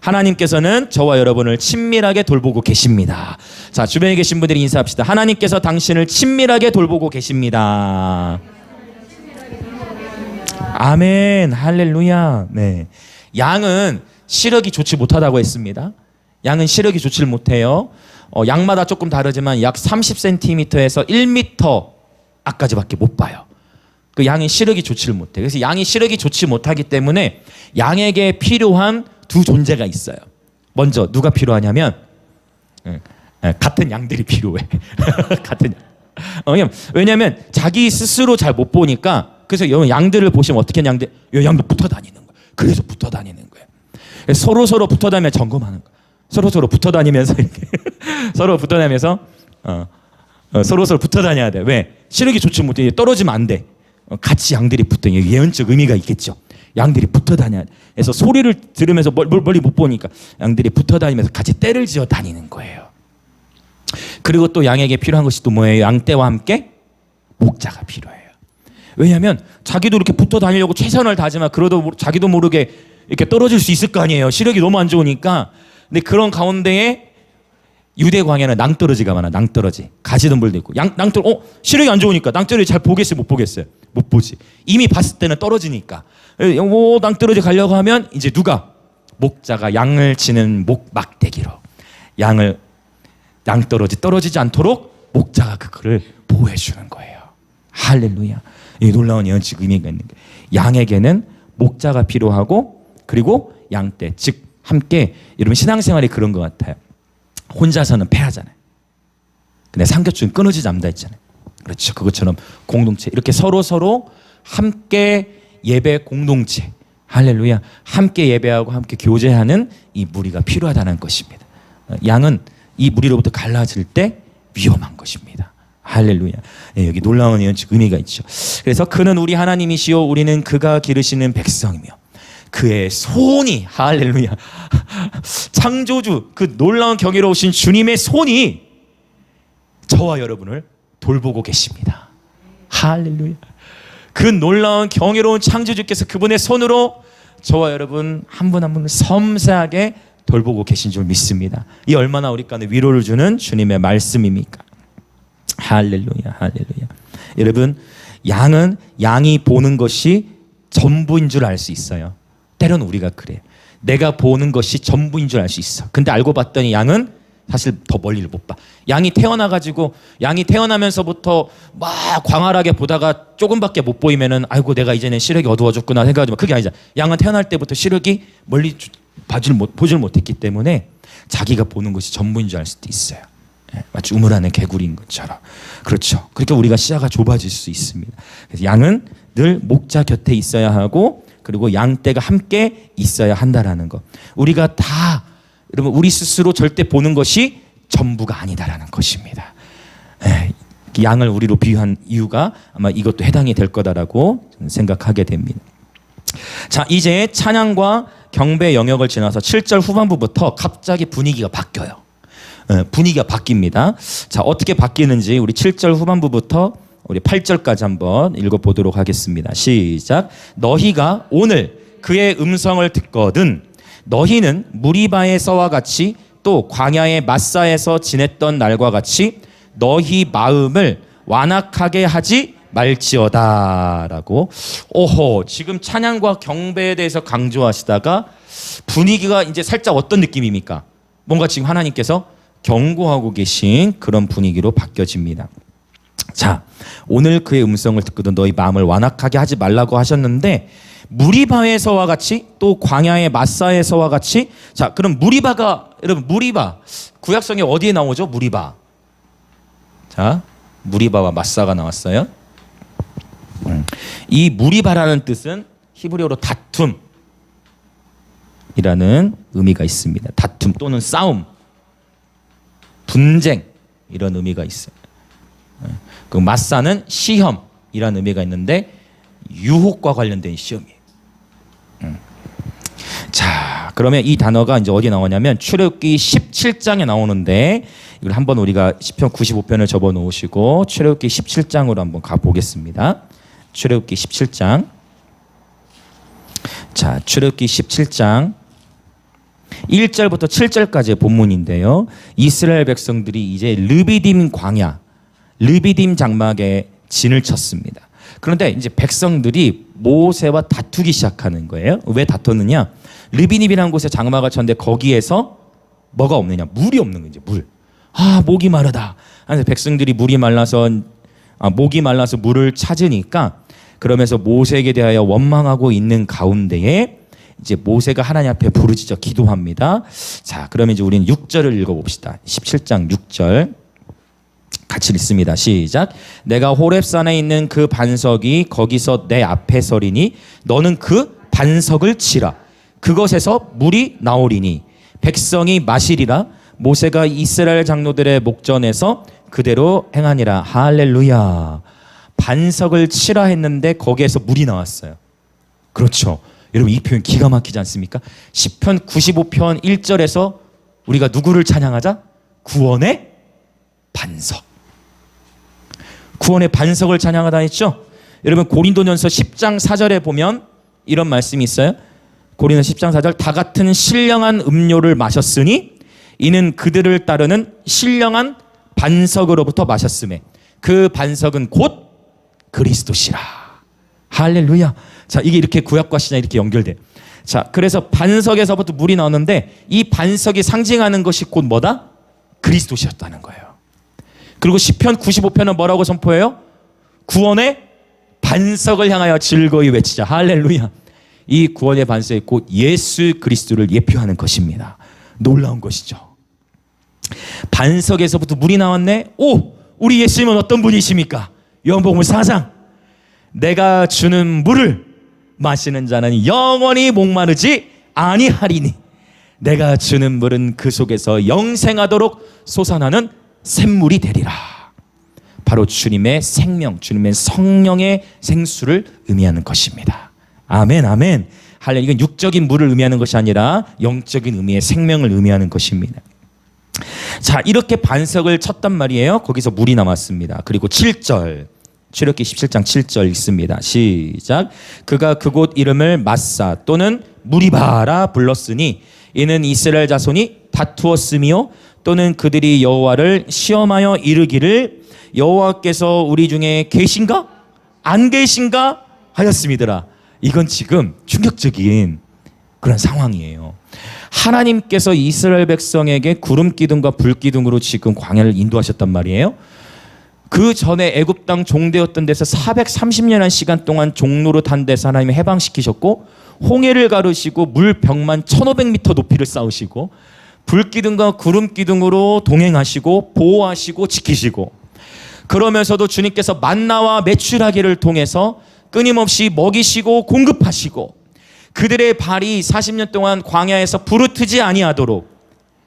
하나님께서는 저와 여러분을 친밀하게 돌보고 계십니다. 자, 주변에 계신 분들이 인사합시다. 하나님께서 당신을 친밀하게 돌보고 계십니다. 아멘. 할렐루야. 네. 양은 시력이 좋지 못하다고 했습니다. 양은 시력이 좋지 못해요. 양마다 조금 다르지만 약 30cm에서 1m 앞까지밖에 못 봐요. 그 양의 시력이 좋지를 못해. 그래서 양이 시력이 좋지 못하기 때문에 양에게 필요한 두 존재가 있어요. 먼저 누가 필요하냐면 같은 양들이 필요해. 같은 양. 왜냐하면 자기 스스로 잘 못 보니까 그래서 양들을 보시면 어떻게 양들 붙어 다니는 거야. 그래서 붙어 다니는 거예요. 서로 붙어 다니며 점검하는 거야. 서로 붙어 다니면서 이렇게 서로 붙어 다니면서 서로 붙어 다녀야 돼. 왜? 시력이 좋지 못해. 떨어지면 안 돼. 같이 양들이 붙어. 예언적 의미가 있겠죠. 양들이 붙어 다녀야 돼. 그래서 소리를 들으면서 멀리 못 보니까 양들이 붙어 다니면서 같이 떼를 지어 다니는 거예요. 그리고 또 양에게 필요한 것이 또 뭐예요? 양떼와 함께 목자가 필요해요. 왜냐하면 자기도 이렇게 붙어 다니려고 최선을 다하지만 그러도 자기도 모르게 이렇게 떨어질 수 있을 거 아니에요. 시력이 너무 안 좋으니까. 근데 그런 가운데에 유대 광야는 낭떠러지가 많아. 낭떠러지. 가시덤불도 있고. 시력이 안 좋으니까 낭떠러지 잘 보겠어요? 못 보겠어요? 못 보지. 이미 봤을 때는 떨어지니까. 낭떠러지 가려고 하면 이제 누가? 목자가 양을 치는 막대기로 양을 떨어지지 않도록 목자가 그거를 보호해 주는 거예요. 할렐루야. 이 놀라운 예언적 의미가 있는 거예요. 양에게는 목자가 필요하고 그리고 양떼, 즉 함께. 여러분 신앙생활이 그런 것 같아요. 혼자서는 패하잖아요. 근데 삼겹줄은 끊어지지 않는다 했잖아요. 그렇죠. 그것처럼 공동체, 이렇게 서로 함께 예배 공동체, 할렐루야, 함께 예배하고 함께 교제하는 이 무리가 필요하다는 것입니다. 양은 이 무리로부터 갈라질 때 위험한 것입니다. 할렐루야. 네, 여기 놀라운 예언적 의미가 있죠. 그래서 그는 우리 하나님이시요 우리는 그가 기르시는 백성이며 그의 손이, 할렐루야, 창조주 그 놀라운 경이로우신 주님의 손이 저와 여러분을 돌보고 계십니다. 할렐루야. 그 놀라운 경이로운 창조주께서 그분의 손으로 저와 여러분 한 분 한 분을 섬세하게 돌보고 계신 줄 믿습니다. 이 얼마나 우리 가운데 위로를 주는 주님의 말씀입니까? 할렐루야, 할렐루야. 여러분, 양이 보는 것이 전부인 줄 알 수 있어요. 때로는 우리가 그래. 내가 보는 것이 전부인 줄 알 수 있어. 근데 알고 봤더니 양은 사실 더 멀리를 못 봐. 양이 태어나면서부터 막 광활하게 보다가 조금밖에 못 보이면은 아이고 내가 이제는 시력이 어두워졌구나 생각하지만 그게 아니잖아. 양은 태어날 때부터 시력이 멀리 보질 못했기 때문에 자기가 보는 것이 전부인 줄 알 수도 있어요. 마치 우물안에 개구리인 것처럼. 그렇죠. 그러니까 우리가 시야가 좁아질 수 있습니다. 그래서 양은 늘 목자 곁에 있어야 하고 그리고 양떼가 함께 있어야 한다라는 것. 우리가 다 여러분 우리 스스로 절대 보는 것이 전부가 아니다라는 것입니다. 양을 우리로 비유한 이유가 아마 이것도 해당이 될 거다라고 생각하게 됩니다. 자, 이제 찬양과 경배 영역을 지나서 7절 후반부부터 갑자기 분위기가 바뀌어요. 분위기가 바뀝니다. 자, 어떻게 바뀌는지 우리 7절 후반부부터 우리 8절까지 한번 읽어보도록 하겠습니다. 시작. 너희가 오늘 그의 음성을 듣거든 너희는 무리바에서와 같이 또 광야의 마사에서 지냈던 날과 같이 너희 마음을 완악하게 하지 말지어다라고. 오호, 지금 찬양과 경배에 대해서 강조하시다가 분위기가 이제 살짝 어떤 느낌입니까? 뭔가 지금 하나님께서 경고하고 계신 그런 분위기로 바뀌어집니다. 자, 오늘 그의 음성을 듣거든 너희 마음을 완악하게 하지 말라고 하셨는데 무리바에서와 같이 또 광야의 마사에서와 같이. 자, 그럼 여러분 무리바 구약성에 어디에 나오죠? 무리바. 자, 무리바와 마사가 나왔어요. 이 무리바라는 뜻은 히브리어로 다툼이라는 의미가 있습니다. 다툼 또는 싸움, 분쟁 이런 의미가 있어요. 그 마사는 시험이라는 의미가 있는데 유혹과 관련된 시험이에요. 자, 그러면 이 단어가 이제 어디에 나오냐면 출애굽기 17장에 나오는데 이걸 한번 우리가 시편 95편을 접어 놓으시고 출애굽기 17장으로 한번 가 보겠습니다. 출애굽기 17장. 자, 출애굽기 17장 1절부터 7절까지의 본문인데요. 이스라엘 백성들이 이제 르비딤 광야, 르비딤 장막에 진을 쳤습니다. 그런데 이제 백성들이 모세와 다투기 시작하는 거예요. 왜 다퉜느냐? 르비딤이라는 곳에 장막을 쳤는데 거기에서 뭐가 없느냐? 물이 없는 거죠. 물. 목이 마르다. 그래서 백성들이 목이 말라서 물을 찾으니까 그러면서 모세에게 대하여 원망하고 있는 가운데에 이제 모세가 하나님 앞에 부르짖어 기도합니다. 자, 그러면 이제 우리는 6절을 읽어봅시다. 17장 6절 같이 읽습니다. 시작. 내가 호렙산에 있는 그 반석이 거기서 내 앞에 서리니 너는 그 반석을 치라. 그것에서 물이 나오리니 백성이 마시리라. 모세가 이스라엘 장로들의 목전에서 그대로 행하니라. 할렐루야. 반석을 치라 했는데 거기에서 물이 나왔어요. 그렇죠. 여러분, 이 표현 기가 막히지 않습니까? 시편 95편 1절에서 우리가 누구를 찬양하자? 구원의 반석. 구원의 반석을 찬양하다 했죠? 여러분, 고린도전서 10장 4절에 보면 이런 말씀이 있어요. 고린도전서 10장 4절, 다 같은 신령한 음료를 마셨으니 이는 그들을 따르는 신령한 반석으로부터 마셨음에 그 반석은 곧 그리스도시라. 할렐루야. 자, 이게 이렇게 구약과 신약 이렇게 연결돼. 자, 그래서 반석에서부터 물이 나오는데 이 반석이 상징하는 것이 곧 뭐다? 그리스도시였다는 거예요. 그리고 시편 95편은 뭐라고 선포해요? 구원의 반석을 향하여 즐거이 외치자. 할렐루야. 이 구원의 반석이 곧 예수 그리스도를 예표하는 것입니다. 놀라운 것이죠. 반석에서부터 물이 나왔네. 오, 우리 예수님은 어떤 분이십니까? 요한복음 4장. 내가 주는 물을 마시는 자는 영원히 목마르지 아니하리니 내가 주는 물은 그 속에서 영생하도록 솟아나는 샘물이 되리라. 바로 주님의 생명, 주님의 성령의 생수를 의미하는 것입니다. 아멘, 아멘. 할렐루야. 이건 육적인 물을 의미하는 것이 아니라 영적인 의미의 생명을 의미하는 것입니다. 자, 이렇게 반석을 쳤단 말이에요. 거기서 물이 남았습니다. 그리고 7절, 출애굽기 17장 7절 읽습니다. 시작. 그가 그곳 이름을 마사 또는 무리바라 불렀으니 이는 이스라엘 자손이 다투었으며 또는 그들이 여호와를 시험하여 이르기를 여호와께서 우리 중에 계신가 안 계신가 하였음이더라. 이건 지금 충격적인 그런 상황이에요. 하나님께서 이스라엘 백성에게 구름 기둥과 불 기둥으로 지금 광야를 인도하셨단 말이에요. 그 전에 애굽 땅 종되었던 데서 430년의 시간 동안 종로로 탄 데서 하나님이 해방시키셨고, 홍해를 가르시고 물벽만 1500m 높이를 쌓으시고 불기둥과 구름기둥으로 동행하시고 보호하시고 지키시고, 그러면서도 주님께서 만나와 메추라기를 통해서 끊임없이 먹이시고 공급하시고, 그들의 발이 40년 동안 광야에서 부르트지 아니하도록,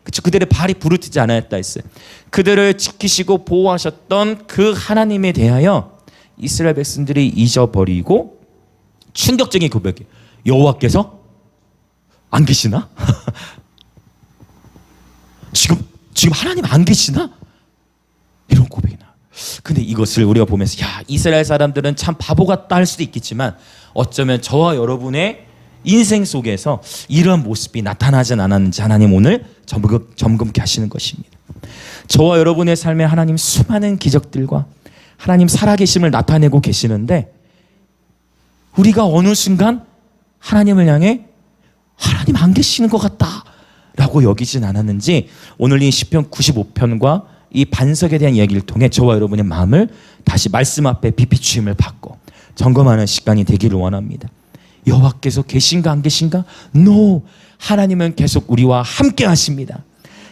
그렇죠, 그들의 발이 부르트지 않았다 했어요. 그들을 지키시고 보호하셨던 그 하나님에 대하여 이스라엘 백성들이 잊어버리고 충격적인 고백이에요. 여호와께서 안 계시나? 지금 하나님 안 계시나? 이런 고백이 나요. 근데 이것을 우리가 보면서 야, 이스라엘 사람들은 참 바보 같다 할 수도 있겠지만 어쩌면 저와 여러분의 인생 속에서 이러한 모습이 나타나진 않았는지 하나님 오늘 점검케 하시는 것입니다. 저와 여러분의 삶에 하나님 수많은 기적들과 하나님 살아계심을 나타내고 계시는데 우리가 어느 순간 하나님을 향해 하나님 안 계시는 것 같다 라고 여기진 않았는지 오늘 이 시편 95편과 이 반석에 대한 이야기를 통해 저와 여러분의 마음을 다시 말씀 앞에 비추임을 받고 점검하는 시간이 되기를 원합니다. 여호와께서 계신가 안 계신가? No. 하나님은 계속 우리와 함께 하십니다.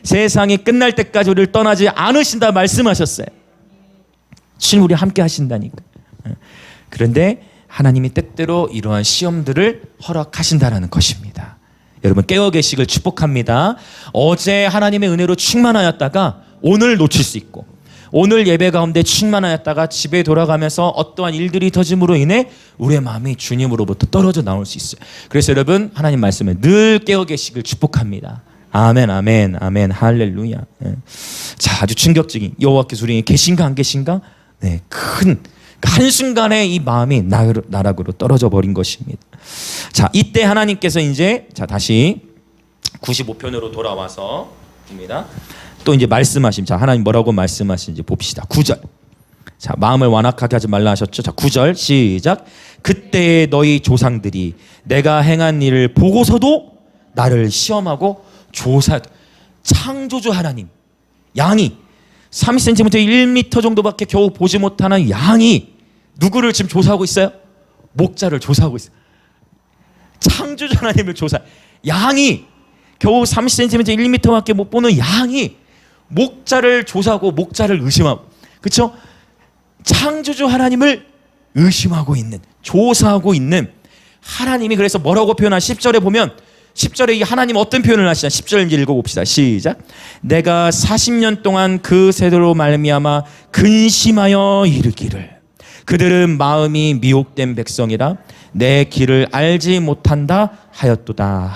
세상이 끝날 때까지 우리를 떠나지 않으신다 말씀하셨어요. 주님 우리 함께 하신다니까. 그런데 하나님이 때때로 이러한 시험들을 허락하신다라는 것입니다. 여러분 깨어 계시길 축복합니다. 어제 하나님의 은혜로 충만하였다가 오늘 놓칠 수 있고, 오늘 예배 가운데 충만하였다가 집에 돌아가면서 어떠한 일들이 터짐으로 인해 우리의 마음이 주님으로부터 떨어져 나올 수 있어요. 그래서 여러분 하나님 말씀에 늘 깨어 계시길 축복합니다. 아멘, 아멘, 아멘, 할렐루야. 네. 자, 아주 충격적인 여호와께서 우리에게 계신가 안 계신가? 네, 큰 한순간에 이 마음이 나락으로 떨어져 버린 것입니다. 자, 이때 하나님께서 이제 다시 95편으로 돌아와서 입니다. 또 이제 말씀하심. 자, 하나님 뭐라고 말씀하시는지 봅시다. 9절. 자, 마음을 완악하게 하지 말라 하셨죠. 자, 9절 시작. 그때 너희 조상들이 내가 행한 일을 보고서도 나를 시험하고 창조주 하나님, 양이 30cm 1m 정도밖에 겨우 보지 못하는 양이 누구를 지금 조사하고 있어요? 목자를 조사하고 있어요. 창조주 하나님을 조사. 양이 겨우 30cm, 1m밖에 못 보는 양이 목자를 조사하고 목자를 의심하고, 그렇죠? 창조주 하나님을 의심하고 있는, 조사하고 있는 하나님이, 그래서 뭐라고 표현하 10절에 보면 10절에 이 하나님 어떤 표현을 하시냐. 10절 이제 읽어봅시다. 시작. 내가 40년 동안 그 세대로 말미암아 근심하여 이르기를 그들은 마음이 미혹된 백성이라 내 길을 알지 못한다 하였도다.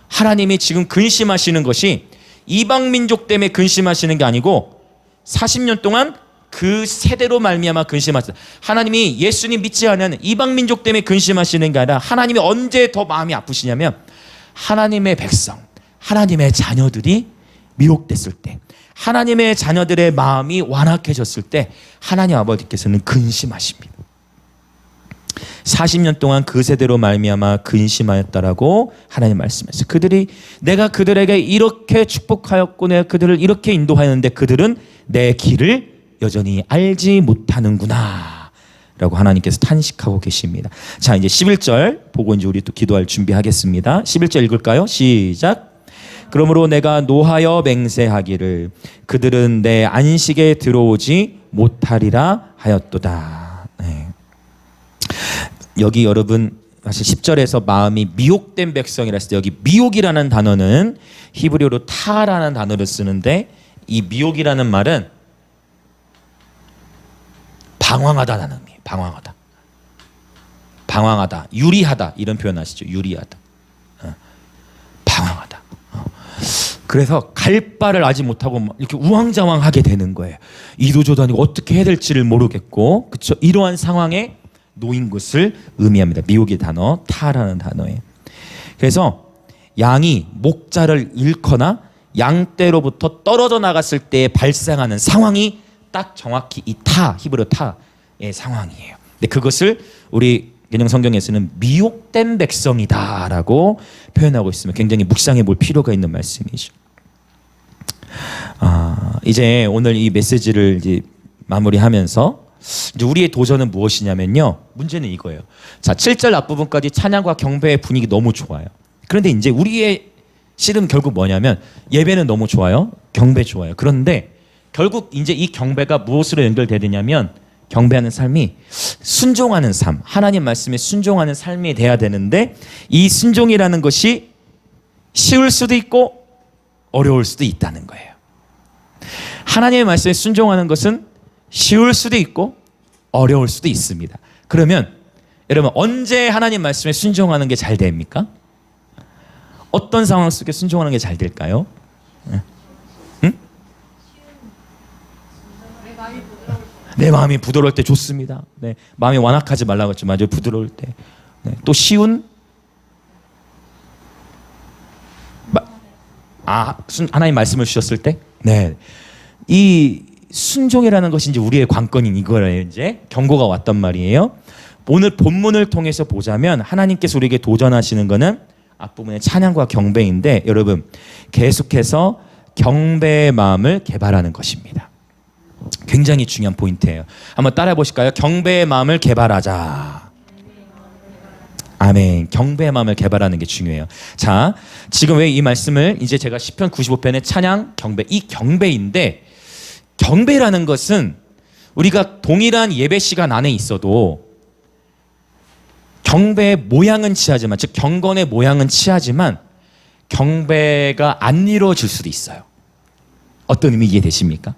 하나님이 지금 근심하시는 것이 이방 민족 때문에 근심하시는 게 아니고 40년 동안 그 세대로 말미암아 근심하셨다. 하나님이 예수님 믿지 않는 이방 민족 때문에 근심하시는 게 아니라 하나님이 언제 더 마음이 아프시냐면 하나님의 백성, 하나님의 자녀들이 미혹됐을 때, 하나님의 자녀들의 마음이 완악해졌을 때 하나님 아버지께서는 근심하십니다. 40년 동안 그 세대로 말미암아 근심하였다라고 하나님 말씀하셨어요. 그들이, 내가 그들에게 이렇게 축복하였고 내가 그들을 이렇게 인도하였는데 그들은 내 길을 여전히 알지 못하는구나 라고 하나님께서 탄식하고 계십니다. 자, 이제 11절 보고 이제 우리 또 기도할 준비하겠습니다. 11절 읽을까요? 시작. 그러므로 내가 노하여 맹세하기를 그들은 내 안식에 들어오지 못하리라 하였도다. 네. 여기 여러분 사실 10절에서 마음이 미혹된 백성이라 했을 때 여기 미혹이라는 단어는 히브리어로 타라는 단어를 쓰는데 이 미혹이라는 말은 방황하다라는 의미예요. 방황하다, 유리하다 이런 표현 아시죠? 유리하다, 방황하다. 그래서 갈 바를 알지 못하고 이렇게 우왕좌왕하게 되는 거예요. 이도저도 아니고 어떻게 해야 될지를 모르겠고, 그렇죠? 이러한 상황에 놓인 것을 의미합니다. 미혹의 단어 타라는 단어에. 그래서 양이 목자를 잃거나 양떼로부터 떨어져 나갔을 때 발생하는 상황이 딱 정확히 이 타, 히브리어 타의 상황이에요. 근데 그것을 우리 개정 성경에서는 미혹된 백성이다라고 표현하고 있으면 굉장히 묵상해 볼 필요가 있는 말씀이죠. 이제 오늘 이 메시지를 이제 마무리하면서 이제 우리의 도전은 무엇이냐면요. 문제는 이거예요. 자, 7절 앞부분까지 찬양과 경배의 분위기 너무 좋아요. 그런데 이제 우리의 실은 결국 뭐냐면 예배는 너무 좋아요. 경배 좋아요. 그런데 결국 이제 이 경배가 무엇으로 연결되느냐면 경배하는 삶이 순종하는 삶, 하나님 말씀에 순종하는 삶이 돼야 되는데 이 순종이라는 것이 쉬울 수도 있고 어려울 수도 있다는 거예요. 하나님의 말씀에 순종하는 것은 쉬울 수도 있고 어려울 수도 있습니다. 그러면 여러분 언제 하나님 말씀에 순종하는 게 잘 됩니까? 어떤 상황 속에 순종하는 게 잘 될까요? 응? 내 마음이 부드러울 때 좋습니다. 네, 마음이 완악하지 말라고 했죠. 맞아요. 부드러울 때. 네, 또 쉬운 하나님 말씀을 주셨을 때, 네, 이 순종이라는 것이 이제 우리의 관건인 이거예요. 이제 경고가 왔단 말이에요. 오늘 본문을 통해서 보자면 하나님께서 우리에게 도전하시는 것은 앞부분의 찬양과 경배인데 여러분 계속해서 경배의 마음을 개발하는 것입니다. 굉장히 중요한 포인트예요. 한번 따라해 보실까요? 경배의 마음을 개발하자. 아멘. 경배의 마음을 개발하는 게 중요해요. 자, 지금 왜 이 말씀을 이제 제가 시편 95편의 찬양, 경배, 이 경배인데 경배라는 것은 우리가 동일한 예배 시간 안에 있어도 경배의 모양은 취하지만, 즉 경건의 모양은 취하지만 경배가 안 이루어질 수도 있어요. 어떤 의미 이해되십니까?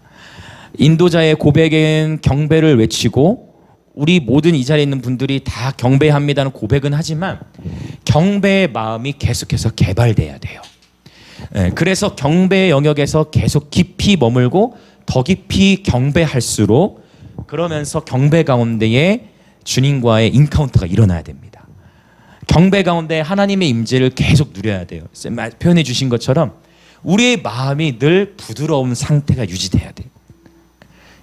인도자의 고백엔 경배를 외치고 우리 모든 이 자리에 있는 분들이 다 경배합니다는 고백은 하지만 경배의 마음이 계속해서 개발돼야 돼요. 그래서 경배의 영역에서 계속 깊이 머물고 더 깊이 경배할수록 그러면서 경배 가운데에 주님과의 인카운터가 일어나야 됩니다. 경배 가운데 하나님의 임재를 계속 누려야 돼요. 표현해 주신 것처럼 우리의 마음이 늘 부드러운 상태가 유지돼야 돼요.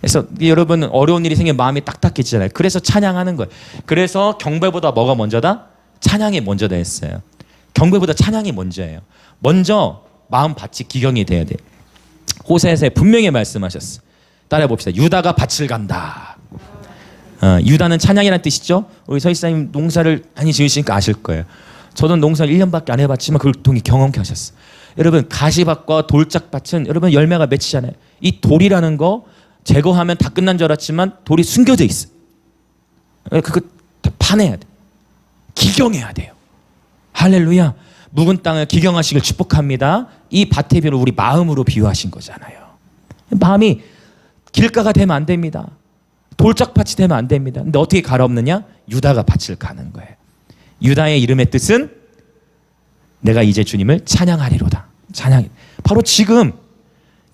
그래서 여러분 어려운 일이 생기면 마음이 딱딱해지잖아요. 그래서 찬양하는 거예요. 그래서 경배보다 뭐가 먼저다? 찬양이 먼저다 했어요. 경배보다 찬양이 먼저예요. 먼저 마음 밭이 기경이 돼야 돼요. 호세아서 분명히 말씀하셨어. 따라해 봅시다. 유다가 밭을 간다. 유다는 찬양이라는 뜻이죠. 우리 서희사님 농사를 많이 지으시니까 아실 거예요. 저도 농사를 1년밖에 안 해봤지만 그걸 통해 경험케 하셨어요. 여러분 가시밭과 돌짝밭은 여러분 열매가 맺히잖아요. 이 돌이라는 거 제거하면 다 끝난 줄 알았지만 돌이 숨겨져 있어. 그거 다 파내야 돼. 기경해야 돼요. 할렐루야. 묵은 땅을 기경하시길 축복합니다. 이 밭의 비유를 우리 마음으로 비유하신 거잖아요. 마음이 길가가 되면 안 됩니다. 돌짝밭이 되면 안 됩니다. 근데 어떻게 갈아엎느냐? 유다가 밭을 가는 거예요. 유다의 이름의 뜻은 내가 이제 주님을 찬양하리로다. 찬양. 바로 지금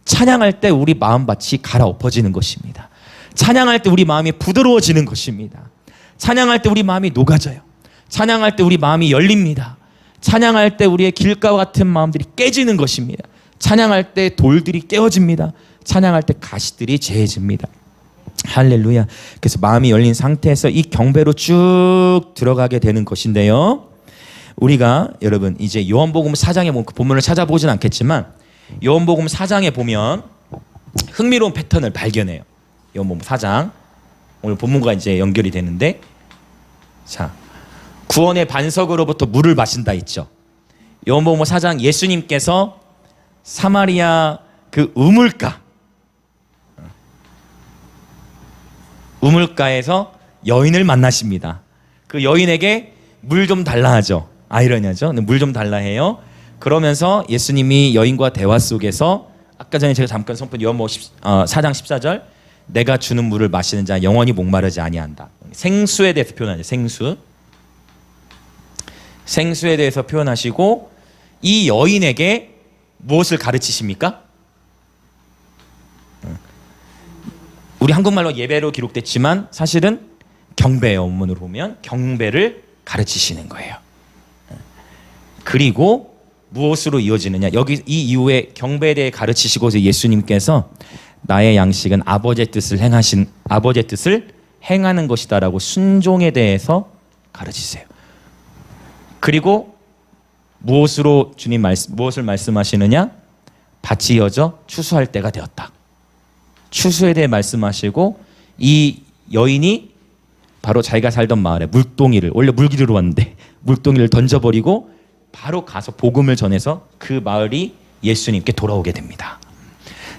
찬양할 때 우리 마음밭이 갈아엎어지는 것입니다. 찬양할 때 우리 마음이 부드러워지는 것입니다. 찬양할 때 우리 마음이 녹아져요. 찬양할 때 우리 마음이 열립니다. 찬양할 때 우리의 길가와 같은 마음들이 깨지는 것입니다. 찬양할 때 돌들이 깨어집니다. 찬양할 때 가시들이 재해집니다. 할렐루야. 그래서 마음이 열린 상태에서 이 경배로 쭉 들어가게 되는 것인데요. 우리가 여러분 이제 요한복음 4장에 보면 그 본문을 찾아보진 않겠지만 요한복음 4장에 보면 흥미로운 패턴을 발견해요. 요한복음 4장 오늘 본문과 이제 연결이 되는데, 자, 구원의 반석으로부터 물을 마신다 있죠. 요한복음 4장 예수님께서 사마리아 그 우물가에서 여인을 만나십니다. 그 여인에게 물 좀 달라 하죠. 아이러니하죠. 물 좀 달라 해요. 그러면서 예수님이 여인과 대화 속에서 아까 전에 제가 잠깐 선포한 요한복음 4장 14절 내가 주는 물을 마시는 자 영원히 목마르지 아니한다. 생수에 대해서 표현하죠. 생수에 대해서 표현하시고 이 여인에게 무엇을 가르치십니까? 우리 한국말로 예배로 기록됐지만 사실은 경배의 원문으로 보면 경배를 가르치시는 거예요. 그리고 무엇으로 이어지느냐? 여기 이 이후에 경배에 대해 가르치시고 예수님께서 나의 양식은 아버지의 뜻을 행하는 것이다라고 순종에 대해서 가르치세요. 그리고 무엇을 말씀하시느냐? 밭이 이어져 추수할 때가 되었다. 추수에 대해 말씀하시고 이 여인이 바로 자기가 살던 마을에 물동이를 원래 물기르러 왔는데 물동이를 던져버리고 바로 가서 복음을 전해서 그 마을이 예수님께 돌아오게 됩니다.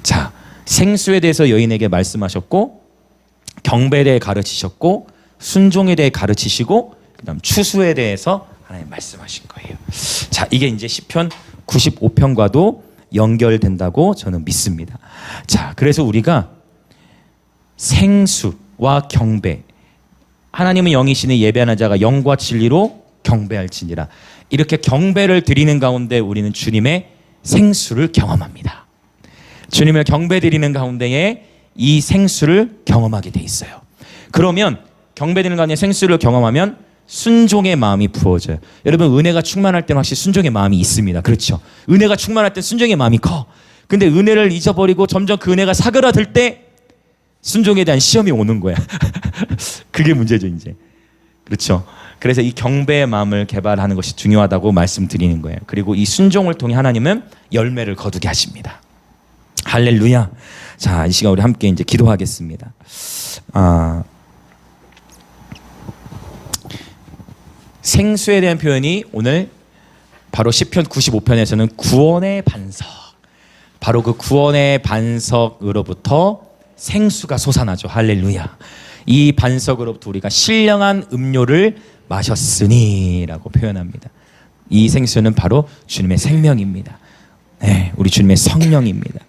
자, 생수에 대해서 여인에게 말씀하셨고 경배에 대해 가르치셨고 순종에 대해 가르치시고 그다음 추수에 대해서 하나님 말씀하신 거예요. 자, 이게 이제 시편 95편과도 연결된다고 저는 믿습니다. 자, 그래서 우리가 생수와 경배, 하나님은 영이시니 예배하는 자가 영과 진리로 경배할지니라. 이렇게 경배를 드리는 가운데 우리는 주님의 생수를 경험합니다. 주님을 경배 드리는 가운데에 이 생수를 경험하게 돼 있어요. 그러면 경배 드리는 가운데 생수를 경험하면 순종의 마음이 부어져요. 여러분 은혜가 충만할 때는 확실히 순종의 마음이 있습니다. 그렇죠? 은혜가 충만할 때 순종의 마음이 커. 근데 은혜를 잊어버리고 점점 그 은혜가 사그라들 때 순종에 대한 시험이 오는 거야. 그게 문제죠 이제. 그렇죠? 그래서 이 경배의 마음을 개발하는 것이 중요하다고 말씀드리는 거예요. 그리고 이 순종을 통해 하나님은 열매를 거두게 하십니다. 할렐루야. 자, 이 시간 우리 함께 이제 기도하겠습니다. 생수에 대한 표현이 오늘 바로 시편 95편에서는 구원의 반석, 바로 그 구원의 반석으로부터 생수가 솟아나죠. 할렐루야. 이 반석으로부터 우리가 신령한 음료를 마셨으니 라고 표현합니다. 이 생수는 바로 주님의 생명입니다. 네, 우리 주님의 성령입니다.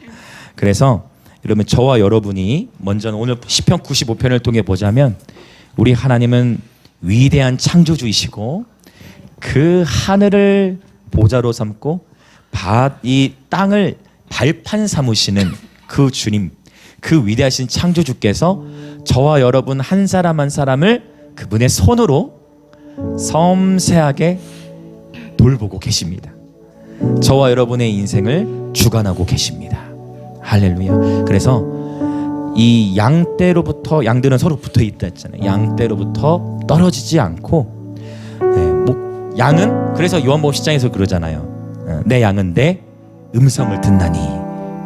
그래서 여러분 저와 여러분이 먼저 오늘 시편 95편을 통해 보자면 우리 하나님은 위대한 창조주이시고 그 하늘을 보좌로 삼고 이 땅을 발판 삼으시는 그 주님, 그 위대하신 창조주께서 저와 여러분 한 사람 한 사람을 그분의 손으로 섬세하게 돌보고 계십니다. 저와 여러분의 인생을 주관하고 계십니다. 할렐루야. 그래서 이 양떼로부터, 양들은 서로 붙어 있다 했잖아요. 양떼로부터 떨어지지 않고, 양은 그래서 요한복음 10장에서 그러잖아요. 내 양은 내 음성을 듣나니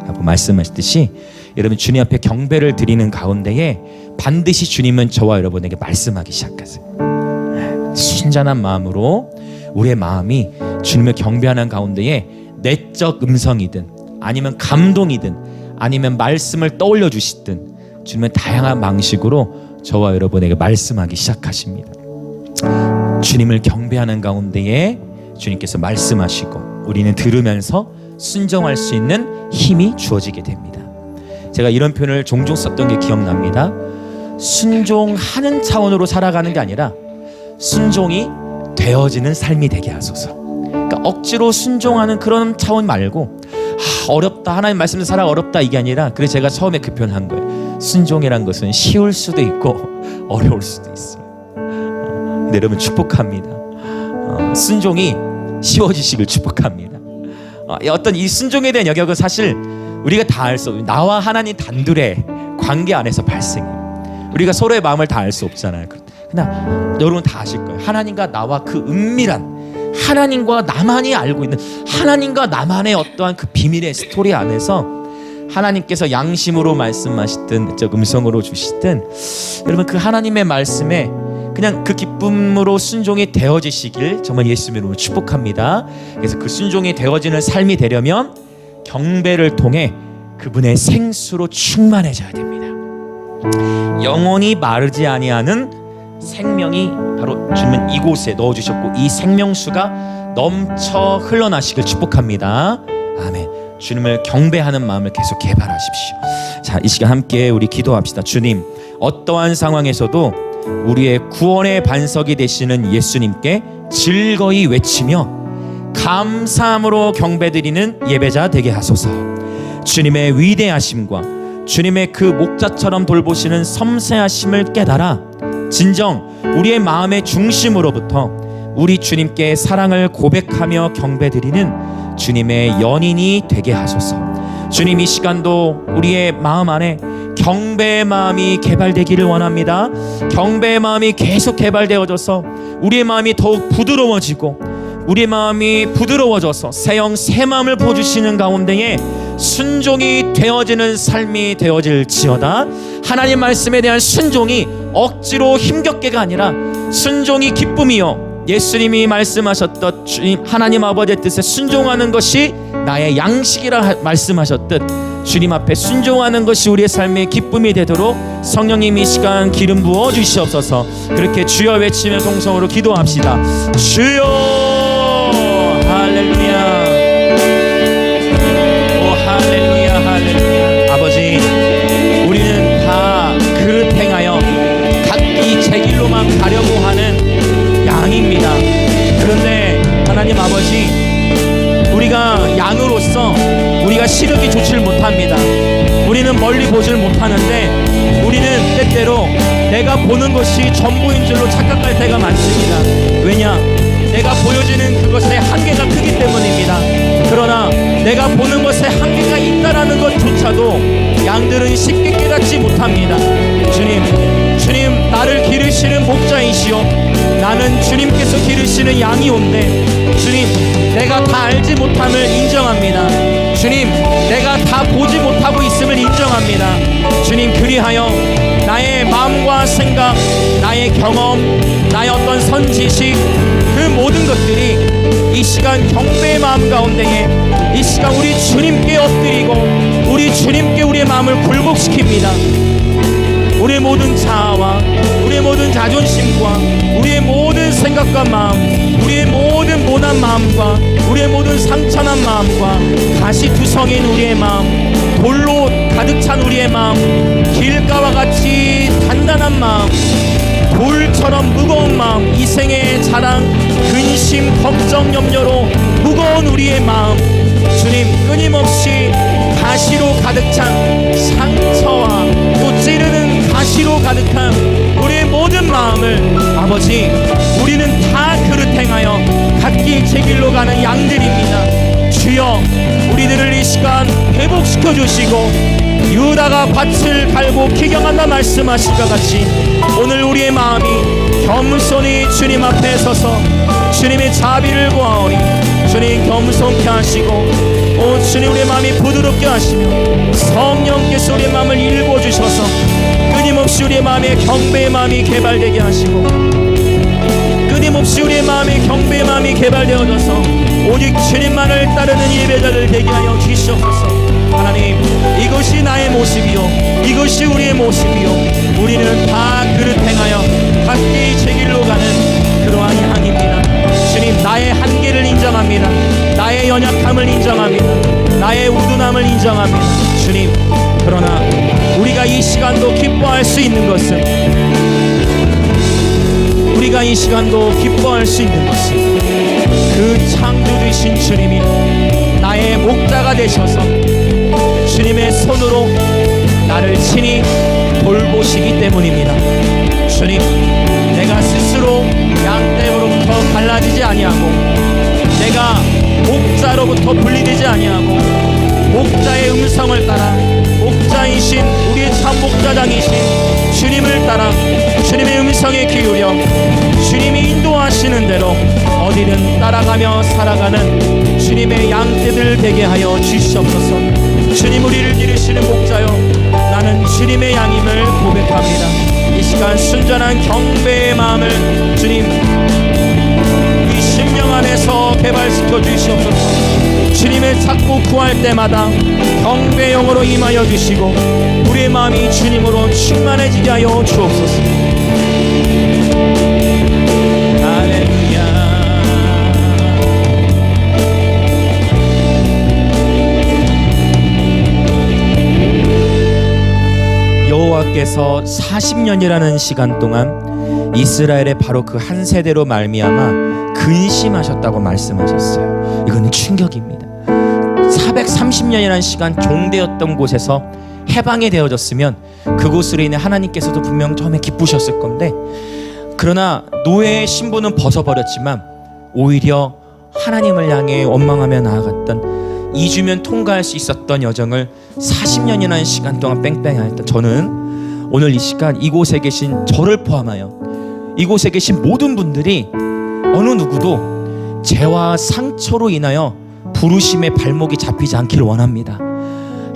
라고 말씀하시듯이 여러분 주님 앞에 경배를 드리는 가운데에 반드시 주님은 저와 여러분에게 말씀하기 시작하세요. 순전한 마음으로 우리의 마음이 주님을 경배하는 가운데에 내적 음성이든 아니면 감동이든 아니면 말씀을 떠올려 주시든 주님은 다양한 방식으로 저와 여러분에게 말씀하기 시작하십니다. 주님을 경배하는 가운데에 주님께서 말씀하시고 우리는 들으면서 순종할 수 있는 힘이 주어지게 됩니다. 제가 이런 표현을 종종 썼던 게 기억납니다. 순종하는 차원으로 살아가는 게 아니라 순종이 되어지는 삶이 되게 하소서. 그러니까 억지로 순종하는 그런 차원 말고 어렵다, 하나님 말씀대로 살아 어렵다, 이게 아니라, 그래서 제가 처음에 그 표현한 거예요. 순종이란 것은 쉬울 수도 있고 어려울 수도 있어요. 근데 여러분 축복합니다. 순종이 쉬워지시길 축복합니다. 어떤 이 순종에 대한 영역은 사실 우리가 다 알 수 없어요. 나와 하나님 단둘의 관계 안에서 발생해요. 우리가 서로의 마음을 다 알 수 없잖아요. 그러나 여러분 다 아실 거예요. 하나님과 나와 그 은밀한, 하나님과 나만이 알고 있는, 하나님과 나만의 어떠한 그 비밀의 스토리 안에서 하나님께서 양심으로 말씀하시든 음성으로 주시든, 여러분 그 하나님의 말씀에 그냥 그 기쁨으로 순종이 되어지시길 정말 예수님으로 축복합니다. 그래서 그 순종이 되어지는 삶이 되려면 경배를 통해 그분의 생수로 충만해져야 됩니다. 영원히 마르지 아니하는 생명이 바로 주님은 이곳에 넣어주셨고, 이 생명수가 넘쳐 흘러나시길 축복합니다. 아멘. 주님을 경배하는 마음을 계속 개발하십시오. 자, 이 시간 함께 우리 기도합시다. 주님, 어떠한 상황에서도 우리의 구원의 반석이 되시는 예수님께 즐거이 외치며 감사함으로 경배드리는 예배자 되게 하소서. 주님의 위대하심과 주님의 그 목자처럼 돌보시는 섬세하심을 깨달아 진정 우리의 마음의 중심으로부터 우리 주님께 사랑을 고백하며 경배드리는 주님의 연인이 되게 하소서. 주님, 이 시간도 우리의 마음 안에 경배의 마음이 개발되기를 원합니다. 경배의 마음이 계속 개발되어져서 우리의 마음이 더욱 부드러워지고, 우리의 마음이 부드러워져서 새영 새 마음을 부어주시는 가운데에 순종이 되어지는 삶이 되어질지어다. 하나님 말씀에 대한 순종이 억지로 힘겹게가 아니라 순종이 기쁨이요, 예수님이 말씀하셨던 주님 하나님 아버지의 뜻에 순종하는 것이 나의 양식이라 말씀하셨듯 주님 앞에 순종하는 것이 우리의 삶의 기쁨이 되도록 성령님 이 시간 기름 부어 주시옵소서. 그렇게 주여 외치며 동성으로 기도합시다. 주여, 할렐루야, 오 할렐루야, 할렐루야. 아버지, 우리는 다 그릇 행하여 각기 제 길로만 가려고 하는 양입니다. 그런데 하나님 아버지, 우리가 양으로서 우리가 시력이 좋질 못합니다. 우리는 멀리 보질 못하는데 우리는 때때로 내가 보는 것이 전부인 줄로 착각할 때가 많습니다. 왜냐? 내가 보여지는 그것의 한계가 크기 때문입니다. 그러나 내가 보는 것에 한계가 있다라는 것조차도 양들은 쉽게 깨닫지 못합니다. 주님 나를 기르시는 목자이시오, 나는 주님께서 기르시는 양이온데 주님, 내가 다 알지 못함을 인정합니다. 주님, 내가 다 보지 못하고 있음을 인정합니다. 주님, 그리하여 나의 마음과 생각, 나의 경험, 나의 어떤 선지식, 그 모든 것들이 이 시간 경배의 마음 가운데에 이 시간 우리 주님께 엎드리고 우리 주님께 우리의 마음을 굴복시킵니다. 우리의 모든 자아와 우리의 모든 자존심과 우리의 모든 생각과 마음, 우리의 모든 모난 마음과 우리의 모든 상처난 마음과 가시투성인 우리의 마음, 돌로 가득 찬 우리의 마음, 길가와 같이 단단한 마음, 돌처럼 무거운 마음, 이생의 자랑, 근심, 걱정, 염려로 무거운 우리의 마음, 주님 끊임없이 가시로 가득 찬 상처와 또 찌르는 가시로 가득한 우리의 모든 마음을 아버지, 우리는 다 그릇 행하여 각기 제 길로 가는 양들입니다. 주여, 우리들을 이 시간 회복시켜 주시고 유다가 밭을 갈고 기경한다 말씀하신 것 같이 오늘 우리의 마음이 겸손히 주님 앞에 서서 주님의 자비를 구하오니 주님 겸손케 하시고 오 주님 우리의 마음이 부드럽게 하시며 성령께서 우리의 마음을 일궈주셔서 끊임없이 우리의 마음에 경배의 마음이 개발되게 하시고 끊임없이 우리의 마음에 경배의 마음이 개발되어져서 오직 주님만을 따르는 예배자들 되게 하여 주시옵소서. 하나님, 이것이 나의 모습이요 이것이 우리의 모습이요 우리는 다 그릇 행하여 각기 제 길로 가는 그러한 양입니다. 주님, 나의 한계를 인정합니다. 나의 연약함을 인정합니다. 나의 우둔함을 인정합니다. 주님, 그러나 우리가 이 시간도 기뻐할 수 있는 것은 그 창조주신 주님이 나의 목자가 되셔서 주님의 손으로 나를 친히 돌보시기 때문입니다. 주님, 내가 스스로 양떼로부터 갈라지지 아니하고 내가 목자로부터 분리되지 아니하고 목자의 음성을 따라 목자이신 우리의 참 목자장이신 주님을 따라 주님의 음성에 기울여 주님이 인도하시는 대로 어디든 따라가며 살아가는 주님의 양떼들 되게 하여 주시옵소서. 주님, 우리를 기르시는 목자여 나는 주님의 양임을 고백합니다. 이 시간 순전한 경배의 마음을 주님 이 심령 안에서 개발시켜 주시옵소서. 주님을 찾고 구할 때마다 경배의 영으로 임하여 주시고 우리의 마음이 주님으로 충만해지게 하여 주옵소서. 할렐루야. 여호와께서 40년이라는 시간 동안 이스라엘의 바로 그 한 세대로 말미암아 근심하셨다고 말씀하셨어요. 이거는 충격입니다. 430년이라는 시간 종되었던 곳에서 해방이 되어졌으면 그곳으로 인해 하나님께서도 분명 처음에 기쁘셨을 건데, 그러나 노예의 신분은 벗어버렸지만 오히려 하나님을 향해 원망하며 나아갔던 2주면 통과할 수 있었던 여정을 40년이라는 시간 동안 뺑뺑이했던 저는 오늘 이 시간 이곳에 계신 저를 포함하여 이곳에 계신 모든 분들이 어느 누구도 죄와 상처로 인하여 부르심의 발목이 잡히지 않기를 원합니다.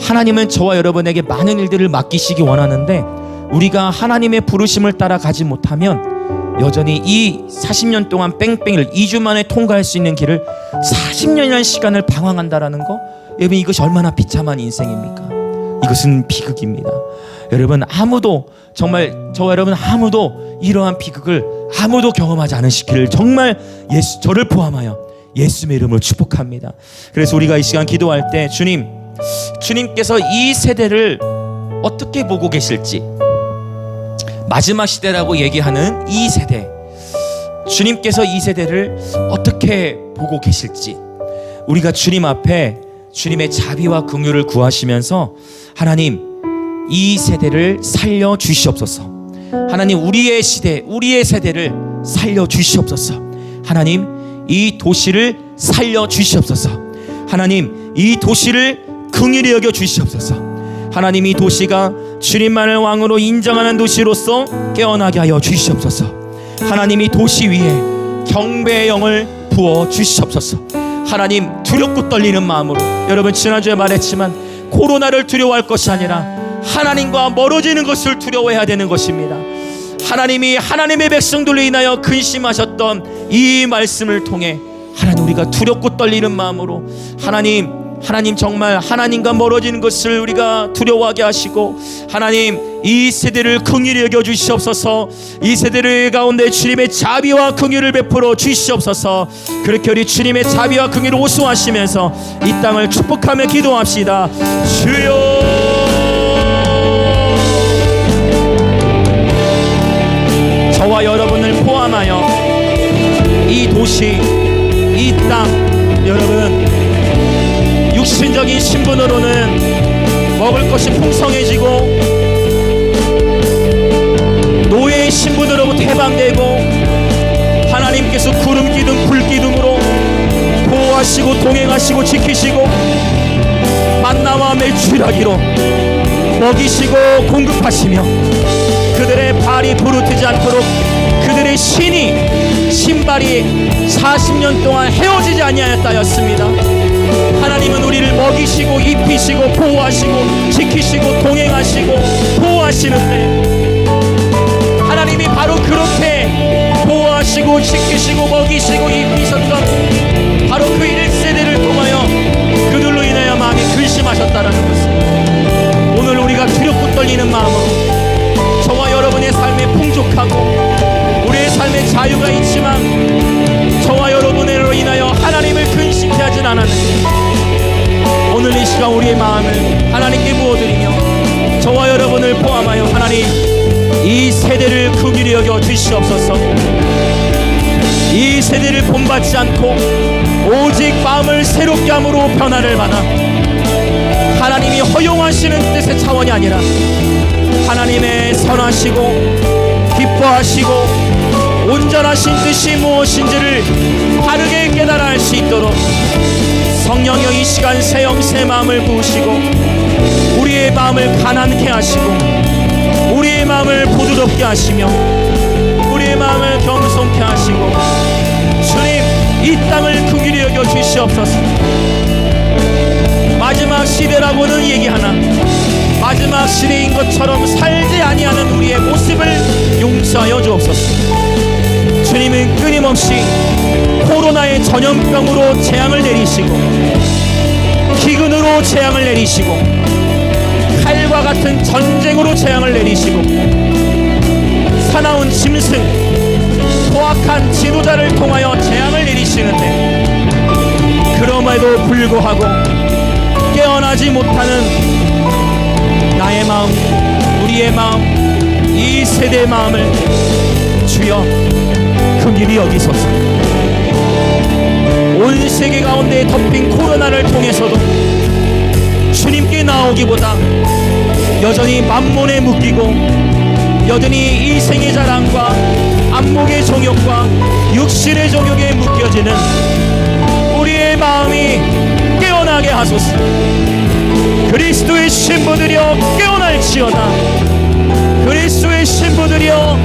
하나님은 저와 여러분에게 많은 일들을 맡기시기 원하는데 우리가 하나님의 부르심을 따라가지 못하면 여전히 이 40년 동안 뺑뺑이를 2주 만에 통과할 수 있는 길을 40년이라는 시간을 방황한다라는 거, 여러분 이것이 얼마나 비참한 인생입니까? 이것은 비극입니다. 여러분 아무도, 정말 저와 여러분 아무도 이러한 비극을 아무도 경험하지 않으시기를 정말 저를 포함하여 예수님의 이름으로 축복합니다. 그래서 우리가 이 시간 기도할 때 주님께서 이 세대를 어떻게 보고 계실지, 마지막 시대라고 얘기하는 이 세대, 주님께서 이 세대를 어떻게 보고 계실지 우리가 주님 앞에 주님의 자비와 긍휼을 구하시면서 하나님 이 세대를 살려 주시옵소서. 하나님 우리의 시대, 우리의 세대를 살려 주시옵소서. 하나님 이 도시를 살려 주시옵소서. 하나님 이 도시를 긍휼히 여겨 주시옵소서. 하나님 이 도시가 주님만을 왕으로 인정하는 도시로서 깨어나게 하여 주시옵소서. 하나님 이 도시 위에 경배의 영을 부어 주시옵소서. 하나님 두렵고 떨리는 마음으로, 여러분 지난주에 말했지만 코로나를 두려워할 것이 아니라 하나님과 멀어지는 것을 두려워해야 되는 것입니다. 하나님이 하나님의 백성들로 인하여 근심하셨던 이 말씀을 통해 하나님 우리가 두렵고 떨리는 마음으로 하나님 정말 하나님과 멀어지는 것을 우리가 두려워하게 하시고 하나님 이 세대를 긍휼히 여겨 주시옵소서. 이 세대를 가운데 주님의 자비와 긍휼을 베풀어 주시옵소서. 그렇게 우리 주님의 자비와 긍휼을 호소하시면서 이 땅을 축복하며 기도합시다. 주여, 저와 여러분을 포함하여 이 도시, 이 땅, 여러분 육신적인 신분으로는 먹을 것이 풍성해지고 노예의 신분으로부터 해방되고 하나님께서 구름 기둥 불 기둥으로 보호하시고 동행하시고 지키시고 만나와 메추라기로 먹이시고 공급하시며 그들의 발이 부르트지 않도록 그들의 신발이 40년 동안 헤어지지 아니하였다였습니다. 하나님은 우리를 먹이시고 입히시고 보호하시고 지키시고 동행하시고 보호하시는데, 하나님이 바로 그렇게 보호하시고 지키시고 먹이시고 입히셨던 바로 그 1세대를 통하여 그들로 인하여 마음이 근심하셨다라는 것을 오늘 우리가 두렵고 떨리는 마음으로 저와 여러분의 삶에 풍족하고 우리의 삶에 자유가 있지만 저와 여러분으로 인하여 하나님을 근심케 하진 않았는데, 오늘 이 시간 우리의 마음을 하나님께 부어드리며 저와 여러분을 포함하여 하나님 이 세대를 긍휼히 여겨 주시옵소서. 이 세대를 본받지 않고 오직 마음을 새롭게 함으로 변화를 받아 하나님이 허용하시는 뜻의 차원이 아니라 하나님의 선하시고 기뻐하시고 온전하신 뜻이 무엇인지를 바르게 깨달아 알 수 있도록 성령여 이 시간 새 영 새 마음을 부으시고 우리의 마음을 가난케 하시고 우리의 마음을 부드럽게 하시며 우리의 마음을 겸손케 하시고 주님 이 땅을 긍휼히 여겨 주시옵소서. 마지막 시대라고는 얘기하나 마지막 시대인 것처럼 살지 아니하는 우리의 모습을 용서하여 주옵소서. 주님은 끊임없이 코로나의 전염병으로 재앙을 내리시고 기근으로 재앙을 내리시고 칼과 같은 전쟁으로 재앙을 내리시고 사나운 짐승 포악한 지도자를 통하여 재앙을 내리시는데, 그럼에도 불구하고 깨어나지 못하는 나의 마음, 우리의 마음, 이 세대의 마음을 주여 긍휼히 여기소서. 온 세계 가운데 덮인 코로나를 통해서도 주님께 나오기보다 여전히 만몬에 묶이고 여전히 이 생의 자랑과 안목의 정욕과 육신의 정욕에 묶여지는 우리의 마음이 깨어나게 하소서. 그리스도의 신부들이여 깨어날지어다. 그리스도의 신부들이여